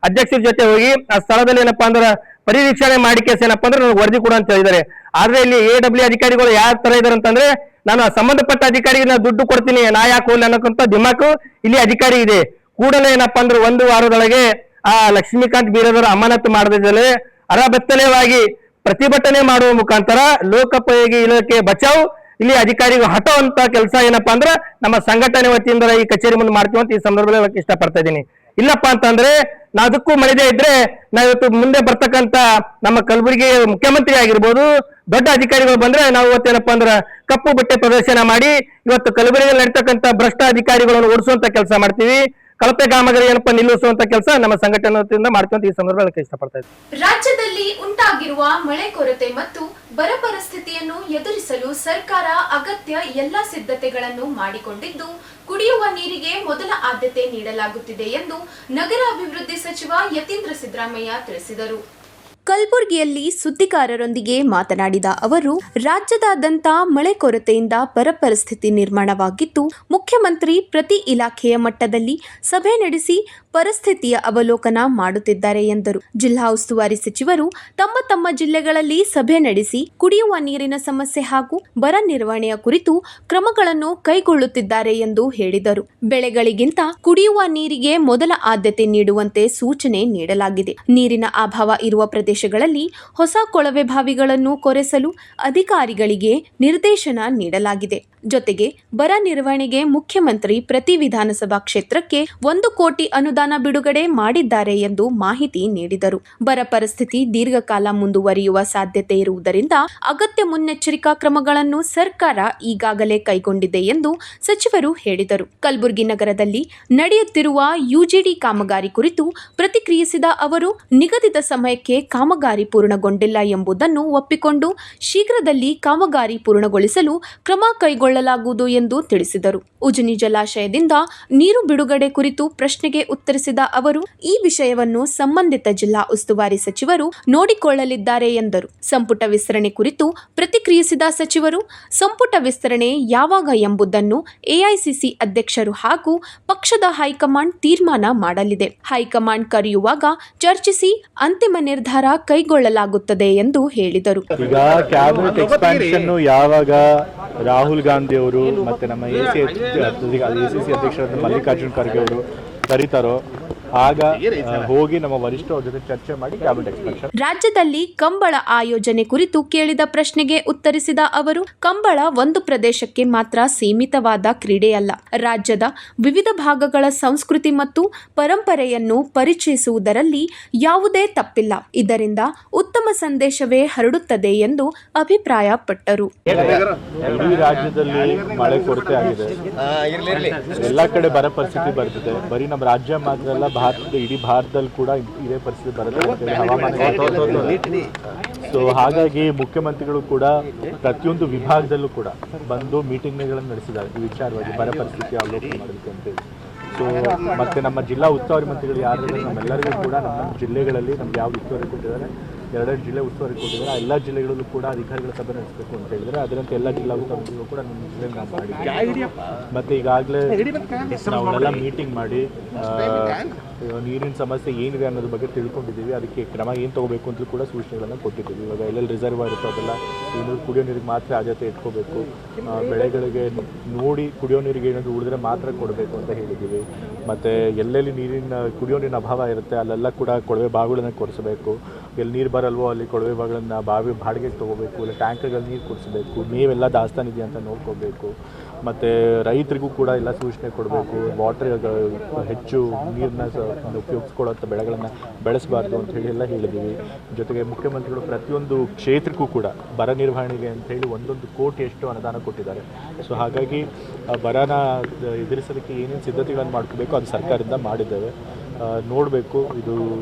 ಅಧ್ಯಕ್ಷರ ಜೊತೆ ಹೋಗಿ ಆ ಸ್ಥಳದಲ್ಲಿ ಏನಪ್ಪಾ ಅಂದ್ರೆ ಪರಿವೀಕ್ಷಣೆ ಮಾಡಿ ಕೇಸ್ ಏನಪ್ಪಾ ಅಂದ್ರೆ ನನಗೆ ವರದಿ ಕೊಡ ಅಂತ ಹೇಳಿದ್ದಾರೆ. ಆದ್ರೆ ಇಲ್ಲಿ AWE ಅಧಿಕಾರಿಗಳು ಯಾವ ತರ ಇದಾರೆ ಅಂತಂದ್ರೆ ನಾನು ಸಂಬಂಧಪಟ್ಟ ಅಧಿಕಾರಿಗೆ ನಾನು ದುಡ್ಡು ಕೊಡ್ತೀನಿ, ನಾ ಯಾಕೆ ಹೋಗ್ಲಿ ಅನ್ನೋಕ್ಕಂತ ದಿಮಾಕು ಇಲ್ಲಿ ಅಧಿಕಾರಿ ಇದೆ. ಕೂಡಲೇ ಏನಪ್ಪಾ ಅಂದ್ರೆ 1 ವಾರದೊಳಗೆ ಆ ಲಕ್ಷ್ಮೀಕಾಂತ್ ಬೀರಾದರ್ ಅಮಾನತು ಮಾಡದಿದ್ದರೆ ಅರಬೆತ್ತಲೆಯಾಗಿ ಪ್ರತಿಭಟನೆ ಮಾಡುವ ಮುಖಾಂತರ ಲೋಕೋಪಯೋಗಿ ಇಲಾಖೆ ಬಚಾವ್ ಇಲ್ಲಿ ಅಧಿಕಾರಿಗಳು ಹಠವಂತ ಕೆಲಸ ಏನಪ್ಪಾ ಅಂದ್ರೆ ನಮ್ಮ ಸಂಘಟನೆ ವತಿಯಿಂದ ಈ ಕಚೇರಿ ಮುಂದೆ ಮಾಡ್ತೀವಿ ಅಂತ ಈ ಸಂದರ್ಭದಲ್ಲಿ ಇಷ್ಟಪಡ್ತಾ ಇದ್ದೀನಿ. ಇಲ್ಲಪ್ಪಾ ಅಂತಂದ್ರೆ ನಾವು ಅದಕ್ಕೂ ಮಳಿದೇ ಇದ್ರೆ ನಾವಿವತ್ತು ಮುಂದೆ ಬರ್ತಕ್ಕಂತ ನಮ್ಮ ಕಲಬುರಗಿ ಮುಖ್ಯಮಂತ್ರಿ ಆಗಿರ್ಬೋದು, ದೊಡ್ಡ ಅಧಿಕಾರಿಗಳು ಬಂದ್ರೆ ನಾವು ಇವತ್ತೇನಪ್ಪಾ ಅಂದ್ರೆ ಕಪ್ಪು ಬಟ್ಟೆ ಪ್ರದರ್ಶನ ಮಾಡಿ ಇವತ್ತು ಕಲಬುರಗಿಯಲ್ಲಿ ನಡೀತಕ್ಕಂತ ಭ್ರಷ್ಟ ಅಧಿಕಾರಿಗಳನ್ನು ಓಡಿಸುವಂತ ಕೆಲಸ ಮಾಡ್ತೀವಿ. ಕಳಪೆ ಕಾಮಗಾರಿ ಏನಪ್ಪಾ ನಿಲ್ಲಿಸುವಂತ ಕೆಲಸ ನಮ್ಮ ಸಂಘಟನೆ ವತಿಯಿಂದ ಮಾಡ್ತೀವಿ ಅಂತ ಈ ಸಂದರ್ಭದಲ್ಲಿ ಇಷ್ಟಪಡ್ತಾ ಇದ್ದೀನಿ. ರಾಜ್ಯದಲ್ಲಿ ಉಂಟಾಗಿರುವ ಮಳೆ ಕೊರತೆ ಮತ್ತು ಬರ ಪರಿಸ್ಥಿತಿಯನ್ನು ಎದುರಿಸಲು ಸರ್ಕಾರ ಅಗತ್ಯ ಎಲ್ಲಾ ಸಿದ್ಧತೆಗಳನ್ನು ಮಾಡಿಕೊಂಡಿದ್ದು ಕುಡಿಯುವ ನೀರಿಗೆ ಮೊದಲ ಆದ್ಯತೆ ನೀಡಲಾಗುತ್ತಿದೆ ಎಂದು ನಗರಾಭಿವೃದ್ಧಿ ಸಚಿವ ಯತೀಂದ್ರ ಸಿದ್ದರಾಮಯ್ಯ ತಿಳಿಸಿದರು. ಕಲಬುರಗಿಯಲ್ಲಿ ಸುದ್ದಿಗಾರರೊಂದಿಗೆ ಮಾತನಾಡಿದ ಅವರು, ರಾಜ್ಯದಾದ್ಯಂತ ಮಳೆ ಕೊರತೆಯಿಂದ ಬರ ಪರಿಸ್ಥಿತಿ ನಿರ್ಮಾಣವಾಗಿದ್ದು, ಮುಖ್ಯಮಂತ್ರಿ ಪ್ರತಿ ಇಲಾಖೆಯ ಮಟ್ಟದಲ್ಲಿ ಸಭೆ ನಡೆಸಿ ಪರಿಸ್ಥಿತಿಯ ಅವಲೋಕನ ಮಾಡುತ್ತಿದ್ದಾರೆ ಎಂದರು. ಜಿಲ್ಲಾ ಉಸ್ತುವಾರಿ ಸಚಿವರು ತಮ್ಮ ಜಿಲ್ಲೆಗಳಲ್ಲಿ ಸಭೆ ನಡೆಸಿ ಕುಡಿಯುವ ನೀರಿನ ಸಮಸ್ಯೆ ಹಾಗೂ ಬರ ನಿರ್ವಹಣೆಯ ಕುರಿತು ಕ್ರಮಗಳನ್ನು ಕೈಗೊಳ್ಳುತ್ತಿದ್ದಾರೆ ಎಂದು ಹೇಳಿದರು. ಬೆಳೆಗಳಿಗಿಂತ ಕುಡಿಯುವ ನೀರಿಗೆ ಮೊದಲ ಆದ್ಯತೆ ನೀಡುವಂತೆ ಸೂಚನೆ ನೀಡಲಾಗಿದೆ. ನೀರಿನ ಅಭಾವ ಇರುವ ಪ್ರದೇಶಗಳಲ್ಲಿ ಹೊಸ ಕೊಳವೆ ಬಾವಿಗಳನ್ನು ಕೊರೆಸಲು ಅಧಿಕಾರಿಗಳಿಗೆ ನಿರ್ದೇಶನ ನೀಡಲಾಗಿದೆ. ಜೊತೆಗೆ ಬರ ನಿರ್ವಹಣೆಗೆ ಮುಖ್ಯಮಂತ್ರಿ ಪ್ರತಿ ವಿಧಾನಸಭಾ ಕ್ಷೇತ್ರಕ್ಕೆ 1 ಕೋಟಿ ಅನುದಾನ ಬಿಡುಗಡೆ ಮಾಡಿದ್ದಾರೆ ಎಂದು ಮಾಹಿತಿ ನೀಡಿದರು. ಬರ ಪರಿಸ್ಥಿತಿ ದೀರ್ಘಕಾಲ ಮುಂದುವರಿಯುವ ಸಾಧ್ಯತೆ ಇರುವುದರಿಂದ ಅಗತ್ಯ ಮುನ್ನೆಚ್ಚರಿಕಾ ಕ್ರಮಗಳನ್ನು ಸರ್ಕಾರ ಈಗಾಗಲೇ ಕೈಗೊಂಡಿದೆ ಎಂದು ಸಚಿವರು ಹೇಳಿದರು. ಕಲಬುರಗಿ ನಗರದಲ್ಲಿ ನಡೆಯುತ್ತಿರುವ ಯುಜಿಡಿ ಕಾಮಗಾರಿ ಕುರಿತು ಪ್ರತಿಕ್ರಿಯಿಸಿದ ಅವರು, ನಿಗದಿತ ಸಮಯಕ್ಕೆ ಕಾಮಗಾರಿ ಪೂರ್ಣಗೊಂಡಿಲ್ಲ ಎಂಬುದನ್ನು ಒಪ್ಪಿಕೊಂಡು ಶೀಘ್ರದಲ್ಲಿ ಕಾಮಗಾರಿ ಪೂರ್ಣಗೊಳಿಸಲು ಕ್ರಮ ಕೈಗೊಳ್ಳಲಾಗುವುದು ಎಂದು ತಿಳಿಸಿದರು. ಉಜನಿ ಜಲಾಶಯದಿಂದ ನೀರು ಬಿಡುಗಡೆ ಕುರಿತು ಪ್ರಶ್ನೆಗೆ ಉತ್ತರಿಸಿದ ಅವರು, ಈ ವಿಷಯವನ್ನು ಸಂಬಂಧಿತ ಜಿಲ್ಲಾ ಉಸ್ತುವಾರಿ ಸಚಿವರು ನೋಡಿಕೊಳ್ಳಲಿದ್ದಾರೆ ಎಂದರು. ಸಂಪುಟ ವಿಸ್ತರಣೆ ಕುರಿತು ಪ್ರತಿಕ್ರಿಯಿಸಿದ ಸಚಿವರು, ಸಂಪುಟ ವಿಸ್ತರಣೆ ಯಾವಾಗ ಎಂಬುದನ್ನು ಎಐಸಿಸಿ ಅಧ್ಯಕ್ಷರು ಹಾಗೂ ಪಕ್ಷದ ಹೈಕಮಾಂಡ್ ತೀರ್ಮಾನ ಮಾಡಲಿದೆ. ಹೈಕಮಾಂಡ್ ಕರೆಯುವಾಗ ಚರ್ಚಿಸಿ ಅಂತಿಮ ನಿರ್ಧಾರ ಕೈಗೊಳ್ಳಲಾಗುತ್ತದೆ ಎಂದು ಹೇಳಿದರು. ಈಗ ಕ್ಯಾಬಿನೆಟ್ ಎಕ್ಸ್ಪಾನ್ಷನ್ ಯಾವಾಗ ರಾಹುಲ್ ಗಾಂಧಿ ಅವರು ಮತ್ತೆ ನಮ್ಮ ಎಸಿಸಿ ಅಧ್ಯಕ್ಷರಾದ ಮಲ್ಲಿಕಾರ್ಜುನ್ ಖರ್ಗೆ ಅವರು ಕರೀತಾರೋ ಆಗ ಹೋಗಿ ನಮ್ಮ ವರಿಷ್ಠರ ಜೊತೆ ಚರ್ಚೆ ಮಾಡಿ ಕ್ಯಾಬಿನೆಟ್ ಎಕ್ಸ್ಪಾನ್ಷನ್. ರಾಜ್ಯದಲ್ಲಿ ಕಂಬಳ ಆಯೋಜನೆ ಕುರಿತು ಕೇಳಿದ ಪ್ರಶ್ನೆಗೆ ಉತ್ತರಿಸಿದ ಅವರು, ಕಂಬಳ ಒಂದು ಪ್ರದೇಶಕ್ಕೆ ಮಾತ್ರ ಸೀಮಿತವಾದ ಕ್ರೀಡೆಯಲ್ಲ. ರಾಜ್ಯದ ವಿವಿಧ ಭಾಗಗಳ ಸಂಸ್ಕೃತಿ ಮತ್ತು ಪರಂಪರೆಯನ್ನು ಪರಿಚಯಿಸುವುದರಲ್ಲಿ ಯಾವುದೇ ತಪ್ಪಿಲ್ಲ. ಇದರಿಂದ ಉತ್ತಮ ಸಂದೇಶವೇ ಹರಡುತ್ತದೆ ಎಂದು ಅಭಿಪ್ರಾಯಪಟ್ಟರು. ಇಡೀ ರಾಜ್ಯದಲ್ಲಿ ಮಳೆ ಕೊರತೆ ಆಗಿದೆ. ಎಲ್ಲ ಕಡೆ ಬರ ಪರಿಸ್ಥಿತಿ ಬರ್ತಿದೆ. ಬರೀ ನಮ್ಮ ರಾಜ್ಯ ಮಾತ್ರ ಅಲ್ಲ, ಇಡೀ ಭಾರತದಲ್ಲಿ ಕೂಡ ಇದೇ ಪರಿಸ್ಥಿತಿ ಬರುತ್ತೆ ಅಂತೇಳಿ ಹವಾಮಾನ. ಸೊ ಹಾಗಾಗಿ ಮುಖ್ಯಮಂತ್ರಿಗಳು ಕೂಡ ಪ್ರತಿಯೊಂದು ವಿಭಾಗದಲ್ಲೂ ಕೂಡ ಬಂದು ಮೀಟಿಂಗ್ಗಳನ್ನು ನಡೆಸಿದ್ದಾರೆ ಈ ವಿಚಾರವಾಗಿ ಬರ ಪರಿಸ್ಥಿತಿ ಅವಲೋಕನ ಮಾಡಲಿಕ್ಕೆ ಅಂತೇಳಿ. ಸೊ ಮತ್ತೆ ನಮ್ಮ ಜಿಲ್ಲಾ ಉಸ್ತುವಾರಿ ಮಂತ್ರಿಗಳು ಯಾರಿದ್ದಾರೆ ನಮ್ಮೆಲ್ಲರಿಗೂ ಕೂಡ ನಮ್ಮ ಜಿಲ್ಲೆಗಳಲ್ಲಿ ನಮ್ಗೆ ಯಾವ ಉಸ್ತುವಾರಿ ಕೊಟ್ಟಿದ್ದಾರೆ, 2 ಜಿಲ್ಲೆ ಉಸ್ತುವಾರಿ ಕೊಟ್ಟಿದ್ದಾರೆ. ಆ ಎಲ್ಲ ಜಿಲ್ಲೆಗಳಲ್ಲೂ ಕೂಡ ಅಧಿಕಾರಿಗಳ ಸಭೆ ನಡೆಸಬೇಕು ಅಂತ ಹೇಳಿದರೆ ಅದರಂತೆ ಎಲ್ಲ ಜಿಲ್ಲಾ ಉಸ್ತುವಾರಿಗಳು ಕೂಡ ನಮ್ಮ ಜಿಲ್ಲೆಯಲ್ಲಿ ನಾವು ಮಾಡಿದ್ದೀವಿ. ಮತ್ತು ಈಗಾಗಲೇ ನಾವೆಲ್ಲ ಮೀಟಿಂಗ್ ಮಾಡಿ ನೀರಿನ ಸಮಸ್ಯೆ ಏನಿದೆ ಅನ್ನೋದ್ರ ಬಗ್ಗೆ ತಿಳ್ಕೊಂಡಿದ್ದೀವಿ. ಅದಕ್ಕೆ ಕ್ರಮ ಏನು ತೊಗೋಬೇಕು ಅಂತಲೂ ಕೂಡ ಸೂಚನೆಗಳನ್ನು ಕೊಟ್ಟಿದ್ದೀವಿ. ಇವಾಗ ಎಲ್ಲೆಲ್ಲಿ ರಿಸರ್ವಾಯರ್ ಇರ್ತೋ ಅದೆಲ್ಲ ಕುಡಿಯೋ ನೀರಿಗೆ ಮಾತ್ರ ಆದ್ಯತೆ ಇಟ್ಕೋಬೇಕು. ಬೆಳೆಗಳಿಗೆ ನೋಡಿ ಕುಡಿಯೋ ನೀರಿಗೆ ಏನಾದರೂ ಉಳಿದ್ರೆ ಮಾತ್ರ ಕೊಡಬೇಕು ಅಂತ ಹೇಳಿದ್ದೀವಿ. ಮತ್ತು ಎಲ್ಲೆಲ್ಲಿ ಕುಡಿಯೋ ನೀರಿನ ಅಭಾವ ಇರುತ್ತೆ ಅಲ್ಲೆಲ್ಲ ಕೂಡ ಕೊಳವೆ ಬಾವಿಗಳನ್ನು ಕೊಡಿಸಬೇಕು. ಎಲ್ಲಿ ನೀರು ಬರಲ್ವೋ ಅಲ್ಲಿ ಕೊಳವೆ ಬಾವಿಗಳನ್ನು ಬಾಡಿಗೆಗೆ ತೊಗೋಬೇಕು, ಇಲ್ಲ ಟ್ಯಾಂಕರ್ಗಳಲ್ಲಿ ನೀರು ಕೊಡಿಸಬೇಕು. ಮೇವೆಲ್ಲ ದಾಸ್ತಾನು ಇದೆಯಾ ಅಂತ ನೋಡ್ಕೋಬೇಕು. ಮತ್ತು ರೈತರಿಗೂ ಕೂಡ ಎಲ್ಲ ಸೂಚನೆ ಕೊಡಬೇಕು. ವಾಟರ್ ಹೆಚ್ಚು ನೀರನ್ನ ಉಪಯೋಗಿಸ್ಕೊಳ್ಳೋಂಥ ಬೆಳೆಗಳನ್ನು ಬೆಳೆಸಬಾರ್ದು ಅಂತ ಹೇಳಿ ಎಲ್ಲ ಹೇಳಿದ್ದೀವಿ. ಜೊತೆಗೆ ಮುಖ್ಯಮಂತ್ರಿಗಳು ಪ್ರತಿಯೊಂದು ಕ್ಷೇತ್ರಕ್ಕೂ ಕೂಡ ಬರ ನಿರ್ವಹಣೆಗೆ ಅಂತ ಹೇಳಿ 1 ಕೋಟಿಯಷ್ಟು ಅನುದಾನ ಕೊಟ್ಟಿದ್ದಾರೆ. ಸೊ ಹಾಗಾಗಿ ಬರನ ಎದುರಿಸೋದಕ್ಕೆ ಏನೇನು ಸಿದ್ಧತೆಗಳನ್ನು ಮಾಡ್ಕೋಬೇಕು ಅದು ಸರ್ಕಾರದಿಂದ ಮಾಡಿದ್ದೇವೆ. ನೋಡಬೇಕು, ಇದು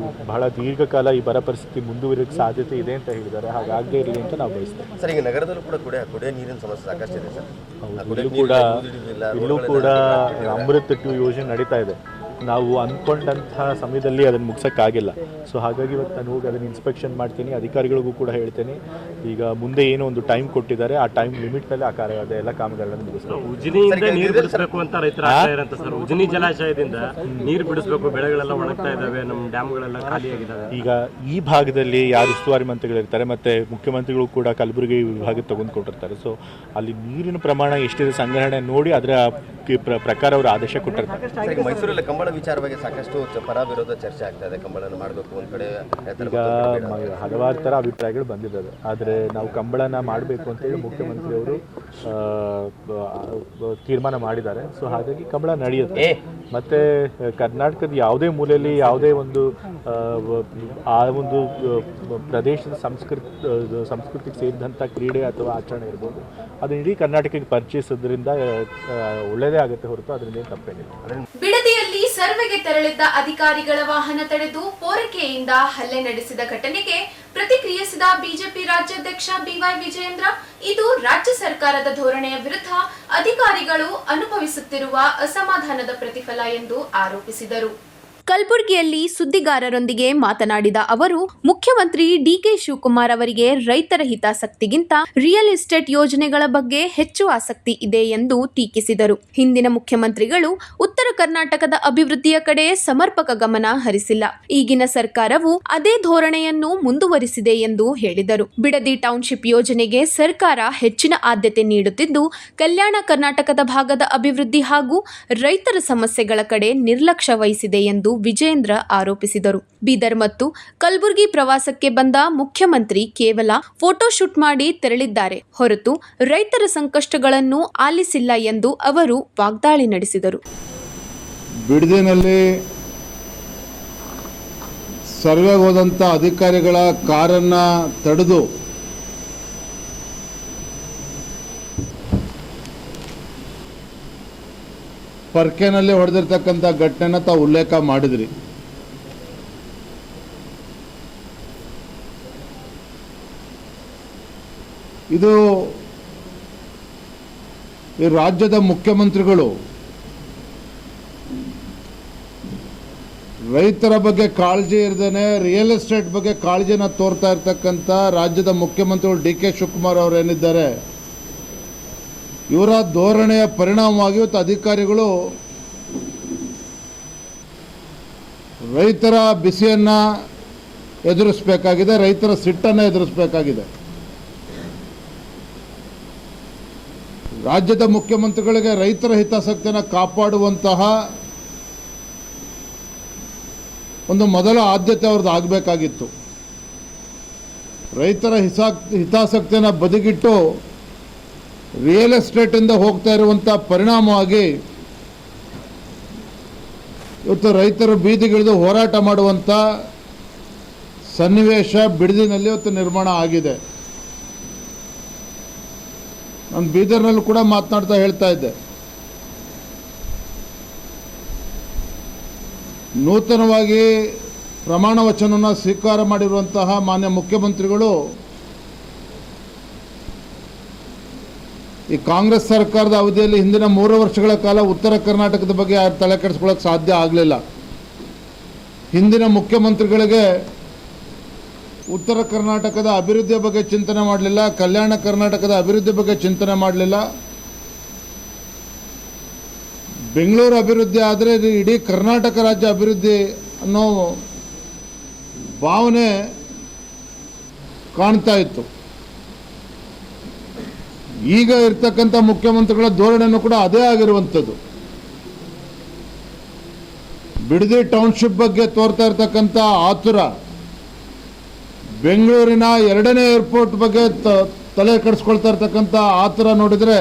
ಬಹಳ ದೀರ್ಘಕಾಲ ಈ ಬರ ಪರಿಸ್ಥಿತಿ ಮುಂದುವರಿಯೋಕ್ಕೆ ಸಾಧ್ಯತೆ ಇದೆ ಅಂತ ಹೇಳಿದ್ದಾರೆ. ಹಾಗಾಗದೇ ಇರಲಿ ಅಂತ ನಾವು ಬಯಸ್ತೇವೆ. ಸರ್, ಈಗ ನಗರದಲ್ಲೂ ಕೂಡ ಕುಡಿಯೋ ನೀರಿನ ಸಮಸ್ಯೆ ಸಾಕಷ್ಟು ಇದೆ ಸರ್. ಇಲ್ಲೂ ಕೂಡ ಅಮೃತ್ 2 ಯೋಜನೆ ನಡೀತಾ ಇದೆ. ನಾವು ಅಂದ್ಕೊಂಡಂತಹ ಸಮಯದಲ್ಲಿ ಅದನ್ನು ಮುಗಿಸೋಕ್ಕಾಗಿಲ್ಲ. ಸೊ ಹಾಗಾಗಿ ಇವತ್ತು ನಾನು ಹೋಗಿ ಅದನ್ನು ಇನ್ಸ್ಪೆಕ್ಷನ್ ಮಾಡ್ತೀನಿ. ಅಧಿಕಾರಿಗಳಿಗೂ ಕೂಡ ಹೇಳ್ತೀನಿ. ಈಗ ಮುಂದೆ ಏನೋ ಒಂದು ಟೈಮ್ ಕೊಟ್ಟಿದ್ದಾರೆ, ಆ ಟೈಮ್ ಲಿಮಿಟ್ನಲ್ಲಿ ಎಲ್ಲ ಕಾಮಗಾರಿಗಳನ್ನು ಮುಗಿಸ್ತಾರೆ. ಉಜನಿಯಿಂದ ನೀರು ಬಿಡಿಸಬೇಕು ಅಂತ ರೈತರ ಆಗ್ತಾ ಇರಂತ ಸರ್. ಉಜನಿ ಜಲಾಶಯದಿಂದ ನೀರು ಬಿಡಿಸಬೇಕು, ಬೆಳೆಗಳೆಲ್ಲ ಒಣಗ್ತಾ ಇದ್ದಾವೆ, ನಮ್ಮ ಡ್ಯಾಮ್ಗಳೆಲ್ಲ ಖಾಲಿಯಾಗಿದ್ದಾವೆ. ಈಗ ಈ ಭಾಗದಲ್ಲಿ ಯಾರು ಉಸ್ತುವಾರಿ ಮಂತ್ರಿಗಳಿರ್ತಾರೆ ಮತ್ತು ಮುಖ್ಯಮಂತ್ರಿಗಳು ಕೂಡ ಕಲಬುರಗಿ ವಿಭಾಗಕ್ಕೆ ತೆಗೆದುಕೊಂಡಿರ್ತಾರೆ. ಸೊ ಅಲ್ಲಿ ನೀರಿನ ಪ್ರಮಾಣ ಎಷ್ಟಿದೆ ಸಂಗ್ರಹಣೆ ನೋಡಿ ಅದರ ಪ್ರಕಾರ ಅವರು ಆದೇಶ ಕೊಟ್ಟಿರ್ತಾರೆ. ಮೈಸೂರಲ್ಲಿ ಕಂಬಳ ವಿಚಾರವಾಗಿ ಸಾಕಷ್ಟು ಪರ ವಿರೋಧ ಚರ್ಚೆ ಆಗ್ತಾ ಇದೆ. ಕಂಬಳನ ಮಾಡಬೇಕು ಒಂದ್ ಕಡೆ, ಈಗ ಹಲವಾರು ಥರ ಅಭಿಪ್ರಾಯಗಳು ಬಂದಿದ್ದಾವೆ. ಆದರೆ ನಾವು ಕಂಬಳನ ಮಾಡಬೇಕು ಅಂತೇಳಿ ಮುಖ್ಯಮಂತ್ರಿಯವರು ತೀರ್ಮಾನ ಮಾಡಿದ್ದಾರೆ. ಸೊ ಹಾಗಾಗಿ ಕಂಬಳ ನಡೆಯುತ್ತೆ. ಮತ್ತು ಕರ್ನಾಟಕದ ಯಾವುದೇ ಮೂಲೆಯಲ್ಲಿ ಯಾವುದೇ ಒಂದು ಆ ಒಂದು ಪ್ರದೇಶದ ಸಂಸ್ಕೃತಿಗೆ ಸೇರಿದಂಥ ಕ್ರೀಡೆ ಅಥವಾ ಆಚರಣೆ ಇರ್ಬೋದು, ಅದನ್ನ ಇಡೀ ಕರ್ನಾಟಕಕ್ಕೆ ಪರಿಚಯಿಸೋದ್ರಿಂದ ಒಳ್ಳೆಯದೇ ಆಗುತ್ತೆ ಹೊರತು ಅದರಿಂದ ಏನು ತಪ್ಪೇನಿಲ್ಲ. ಬಿಡದಿಯಲ್ಲಿ ಸರ್ವೆಗೆ ತೆರಳಿದ್ದ ಅಧಿಕಾರಿಗಳ ವಾಹನ ತಡೆದು ಪೋರಕೆಯಿಂದ ಹಲ್ಲೆ ನಡೆಸಿದ ಘಟನೆಗೆ ಪ್ರತಿಕ್ರಿಯಿಸಿದ ಬಿಜೆಪಿ ರಾಜ್ಯಾಧ್ಯಕ್ಷ ಬಿವೈ ವಿಜಯೇಂದ್ರ, ಇದು ರಾಜ್ಯ ಸರ್ಕಾರದ ಧೋರಣೆಯ ವಿರುದ್ಧ ಅಧಿಕಾರಿಗಳು ಅನುಭವಿಸುತ್ತಿರುವ ಅಸಮಾಧಾನದ ಪ್ರತಿಫಲ ಎಂದು ಆರೋಪಿಸಿದರು. ಕಲಬುರಗಿಯಲ್ಲಿ ಸುದ್ದಿಗಾರರೊಂದಿಗೆ ಮಾತನಾಡಿದ ಅವರು, ಮುಖ್ಯಮಂತ್ರಿ ಡಿಕೆ ಶಿವಕುಮಾರ್ ಅವರಿಗೆ ರೈತರ ಹಿತಾಸಕ್ತಿಗಿಂತ ರಿಯಲ್ ಎಸ್ಟೇಟ್ ಯೋಜನೆಗಳ ಬಗ್ಗೆ ಹೆಚ್ಚು ಆಸಕ್ತಿ ಇದೆ ಎಂದು ಟೀಕಿಸಿದರು. ಹಿಂದಿನ ಮುಖ್ಯಮಂತ್ರಿಗಳು ಉತ್ತರ ಕರ್ನಾಟಕದ ಅಭಿವೃದ್ಧಿಯ ಕಡೆ ಸಮರ್ಪಕ ಗಮನ ಹರಿಸಿಲ್ಲ. ಈಗಿನ ಸರ್ಕಾರವು ಅದೇ ಧೋರಣೆಯನ್ನು ಮುಂದುವರಿಸಿದೆ ಎಂದು ಹೇಳಿದರು. ಬಿಡದಿ ಟೌನ್ಶಿಪ್ ಯೋಜನೆಗೆ ಸರ್ಕಾರ ಹೆಚ್ಚಿನ ಆದ್ಯತೆ ನೀಡುತ್ತಿದ್ದು, ಕಲ್ಯಾಣ ಕರ್ನಾಟಕದ ಭಾಗದ ಅಭಿವೃದ್ಧಿ ಹಾಗೂ ರೈತರ ಸಮಸ್ಯೆಗಳ ಕಡೆ ನಿರ್ಲಕ್ಷ್ಯ ವಹಿಸಿದೆ ಎಂದು ವಿಜಯೇಂದ್ರ ಆರೋಪಿಸಿದರು. ಬೀದರ್ ಮತ್ತು ಕಲಬುರಗಿ ಪ್ರವಾಸಕ್ಕೆ ಬಂದ ಮುಖ್ಯಮಂತ್ರಿ ಕೇವಲ ಫೋಟೋಶೂಟ್ ಮಾಡಿ ತೆರಳಿದ್ದಾರೆ ಹೊರತು ರೈತರ ಸಂಕಷ್ಟಗಳನ್ನು ಆಲಿಸಿಲ್ಲ ಎಂದು ಅವರು ವಾಗ್ದಾಳಿ ನಡೆಸಿದರು. ಬಿಡದಿನಲ್ಲಿ ಸರ್ವೆಗೆ ಹೋದಂಥ ಅಧಿಕಾರಿಗಳ ಕಾರನ್ನು ತಡೆದು ಪರ್ಕೆನಲ್ಲಿ ಹೊಡೆದಿರ್ತಕ್ಕಂಥ ಘಟನೆನ ತಾವು ಉಲ್ಲೇಖ ಮಾಡಿದ್ರಿ. ಇದು ಈ ರಾಜ್ಯದ ಮುಖ್ಯಮಂತ್ರಿಗಳು ರೈತರ ಬಗ್ಗೆ ಕಾಳಜಿ ಇರದೇನೆ ರಿಯಲ್ ಎಸ್ಟೇಟ್ ಬಗ್ಗೆ ಕಾಳಜಿನ ತೋರ್ತಾ ಇರ್ತಕ್ಕಂಥ ರಾಜ್ಯದ ಮುಖ್ಯಮಂತ್ರಿಗಳು ಡಿ ಕೆ ಶಿವಕುಮಾರ್ ಅವರು ಏನಿದ್ದಾರೆ, ಇವರ ಧೋರಣೆಯ ಪರಿಣಾಮವಾಗಿ ಇವತ್ತು ಅಧಿಕಾರಿಗಳು ರೈತರ ಬಿಸಿಯನ್ನು ಎದುರಿಸಬೇಕಾಗಿದೆ, ರೈತರ ಸಿಟ್ಟನ್ನು ಎದುರಿಸಬೇಕಾಗಿದೆ. ರಾಜ್ಯದ ಮುಖ್ಯಮಂತ್ರಿಗಳಿಗೆ ರೈತರ ಹಿತಾಸಕ್ತಿಯನ್ನು ಕಾಪಾಡುವಂತಹ ಒಂದು ಮೊದಲ ಆದ್ಯತೆ ಅವ್ರದ್ದು ಆಗಬೇಕಾಗಿತ್ತು. ರೈತರ ಹಿತಾಸಕ್ತಿಯನ್ನು ಬದಿಗಿಟ್ಟು ರಿಯಲ್ ಎಸ್ಟೇಟಿಂದ ಹೋಗ್ತಾ ಇರುವಂಥ ಪರಿಣಾಮವಾಗಿ ಇವತ್ತು ರೈತರು ಬೀದಿಗಿಳಿದು ಹೋರಾಟ ಮಾಡುವಂಥ ಸನ್ನಿವೇಶ ಬಿಡದಿನಲ್ಲಿ ಇವತ್ತು ನಿರ್ಮಾಣ ಆಗಿದೆ. ನಾನು ಬೀದರ್ನಲ್ಲೂ ಕೂಡ ಮಾತನಾಡ್ತಾ ಹೇಳ್ತಾ ಇದ್ದೆ, ನೂತನವಾಗಿ ಪ್ರಮಾಣ ವಚನವನ್ನು ಸ್ವೀಕಾರ ಮಾಡಿರುವಂತಹ ಮಾನ್ಯ ಮುಖ್ಯಮಂತ್ರಿಗಳು ಈ ಕಾಂಗ್ರೆಸ್ ಸರ್ಕಾರದ ಅವಧಿಯಲ್ಲಿ ಹಿಂದಿನ 3 ವರ್ಷಗಳ ಕಾಲ ಉತ್ತರ ಕರ್ನಾಟಕದ ಬಗ್ಗೆ ಯಾರು ತಲೆ ಕೆಡಿಸ್ಕೊಳ್ಳೋಕೆ ಸಾಧ್ಯ ಆಗಲಿಲ್ಲ. ಹಿಂದಿನ ಮುಖ್ಯಮಂತ್ರಿಗಳಿಗೆ ಉತ್ತರ ಕರ್ನಾಟಕದ ಅಭಿವೃದ್ಧಿಯ ಬಗ್ಗೆ ಚಿಂತನೆ ಮಾಡಲಿಲ್ಲ, ಕಲ್ಯಾಣ ಕರ್ನಾಟಕದ ಅಭಿವೃದ್ಧಿ ಬಗ್ಗೆ ಚಿಂತನೆ ಮಾಡಲಿಲ್ಲ. ಬೆಂಗಳೂರು ಅಭಿವೃದ್ಧಿ ಆದರೆ ಇಡೀ ಕರ್ನಾಟಕ ರಾಜ್ಯ ಅಭಿವೃದ್ಧಿ ಅನ್ನೋ ಭಾವನೆ ಕಾಣ್ತಾ ಇತ್ತು. ಈಗ ಇರ್ತಕ್ಕಂಥ ಮುಖ್ಯಮಂತ್ರಿಗಳ ಧೋರಣೆಯೂ ಕೂಡ ಅದೇ ಆಗಿರುವಂಥದ್ದು. ಬಿಡದಿ ಟೌನ್ಶಿಪ್ ಬಗ್ಗೆ ತೋರ್ತಾ ಇರ್ತಕ್ಕಂಥ ಆತುರ, ಬೆಂಗಳೂರಿನ 2ನೇ ಏರ್ಪೋರ್ಟ್ ಬಗ್ಗೆ ತಲೆ ಕೆಡಿಸ್ಕೊಳ್ತಾ ಇರ್ತಕ್ಕಂಥ ಆತುರ ನೋಡಿದರೆ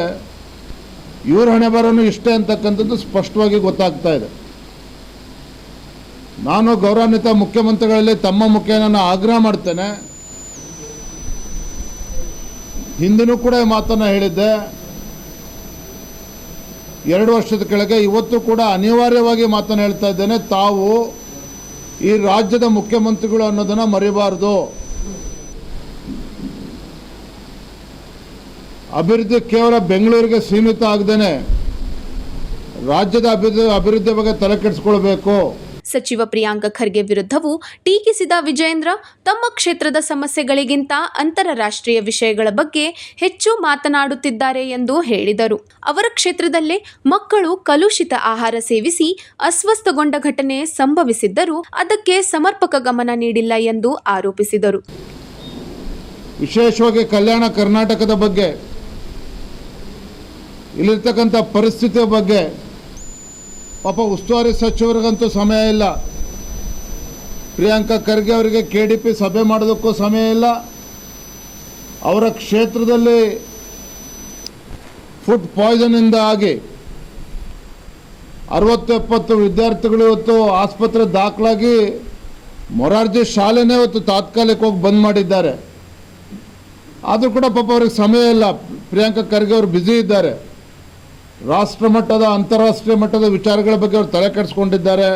ಇವ್ರ ಹಣೆ ಬರೋನು ಇಷ್ಟೇ ಅಂತಕ್ಕಂಥದ್ದು ಸ್ಪಷ್ಟವಾಗಿ ಗೊತ್ತಾಗ್ತಾ ಇದೆ. ನಾನು ಗೌರವಾನ್ವಿತ ಮುಖ್ಯಮಂತ್ರಿಗಳಲ್ಲಿ ತಮ್ಮ ಮುಖೇನ ನಾನು ಆಗ್ರಹ ಮಾಡ್ತೇನೆ. ಹಿಂದಿನೂ ಕೂಡ ಈ ಮಾತನ್ನು ಹೇಳಿದ್ದೆ, 2 ವರ್ಷದ ಕೆಳಗೆ, ಇವತ್ತು ಕೂಡ ಅನಿವಾರ್ಯವಾಗಿ ಮಾತನ್ನು ಹೇಳ್ತಾ ಇದ್ದೇನೆ. ತಾವು ಈ ರಾಜ್ಯದ ಮುಖ್ಯಮಂತ್ರಿಗಳು ಅನ್ನೋದನ್ನು ಮರಿಬಾರ್ದು. ಅಭಿವೃದ್ಧಿ ಕೇವಲ ಬೆಂಗಳೂರಿಗೆ ಸೀಮಿತ ಆಗದೇನೆ ರಾಜ್ಯದ ಅಭಿವೃದ್ಧಿ ಬಗ್ಗೆ ತಲೆ ಕೆಡಿಸ್ಕೊಳ್ಬೇಕು. ಸಚಿವ ಪ್ರಿಯಾಂಕ ಖರ್ಗೆ ವಿರುದ್ಧವೂ ಟೀಕಿಸಿದ ವಿಜಯೇಂದ್ರ, ತಮ್ಮ ಕ್ಷೇತ್ರದ ಸಮಸ್ಯೆಗಳಿಗಿಂತ ಅಂತಾರಾಷ್ಟ್ರೀಯ ವಿಷಯಗಳ ಬಗ್ಗೆ ಹೆಚ್ಚು ಮಾತನಾಡುತ್ತಿದ್ದಾರೆ ಎಂದು ಹೇಳಿದರು. ಅವರ ಕ್ಷೇತ್ರದಲ್ಲೇ ಮಕ್ಕಳು ಕಲುಷಿತ ಆಹಾರ ಸೇವಿಸಿ ಅಸ್ವಸ್ಥಗೊಂಡ ಘಟನೆ ಸಂಭವಿಸಿದ್ದರೂ ಅದಕ್ಕೆ ಸಮರ್ಪಕ ಗಮನ ನೀಡಿಲ್ಲ ಎಂದು ಆರೋಪಿಸಿದರು. ವಿಶೇಷವಾಗಿ ಕಲ್ಯಾಣ ಕರ್ನಾಟಕದ ಬಗ್ಗೆ, ಇಲ್ಲಿರ್ತಕ್ಕಂಥ ಪರಿಸ್ಥಿತಿಯ ಬಗ್ಗೆ ಪಾಪ ಉಸ್ತುವಾರಿ ಸಚಿವರಿಗಂತೂ ಸಮಯ ಇಲ್ಲ. ಪ್ರಿಯಾಂಕ ಖರ್ಗೆ ಅವರಿಗೆ KDP ಸಭೆ ಮಾಡೋದಕ್ಕೂ ಸಮಯ ಇಲ್ಲ. ಅವರ ಕ್ಷೇತ್ರದಲ್ಲಿ ಫುಡ್ ಪಾಯ್ಸನಿಂದ ಆಗಿ 60-70 ವಿದ್ಯಾರ್ಥಿಗಳು ಇವತ್ತು ಆಸ್ಪತ್ರೆ ದಾಖಲಾಗಿ ಮೊರಾರ್ಜಿ ಶಾಲೆನೇ ಇವತ್ತು ತಾತ್ಕಾಲಿಕವಾಗಿ ಬಂದ್ ಮಾಡಿದ್ದಾರೆ. ಆದರೂ ಕೂಡ ಪಾಪ ಅವ್ರಿಗೆ ಸಮಯ ಇಲ್ಲ. ಪ್ರಿಯಾಂಕ ಖರ್ಗೆ ಅವರು ಬ್ಯುಸಿ ಇದ್ದಾರೆ. ರಾಷ್ಟ್ರ ಮಟ್ಟದ ಅಂತಾರಾಷ್ಟ್ರೀಯ ಮಟ್ಟದ ವಿಚಾರಗಳ ಬಗ್ಗೆ ಅವರು ತಲೆ ಕೆಡಿಸ್ಕೊಂಡಿದ್ದಾರೆ.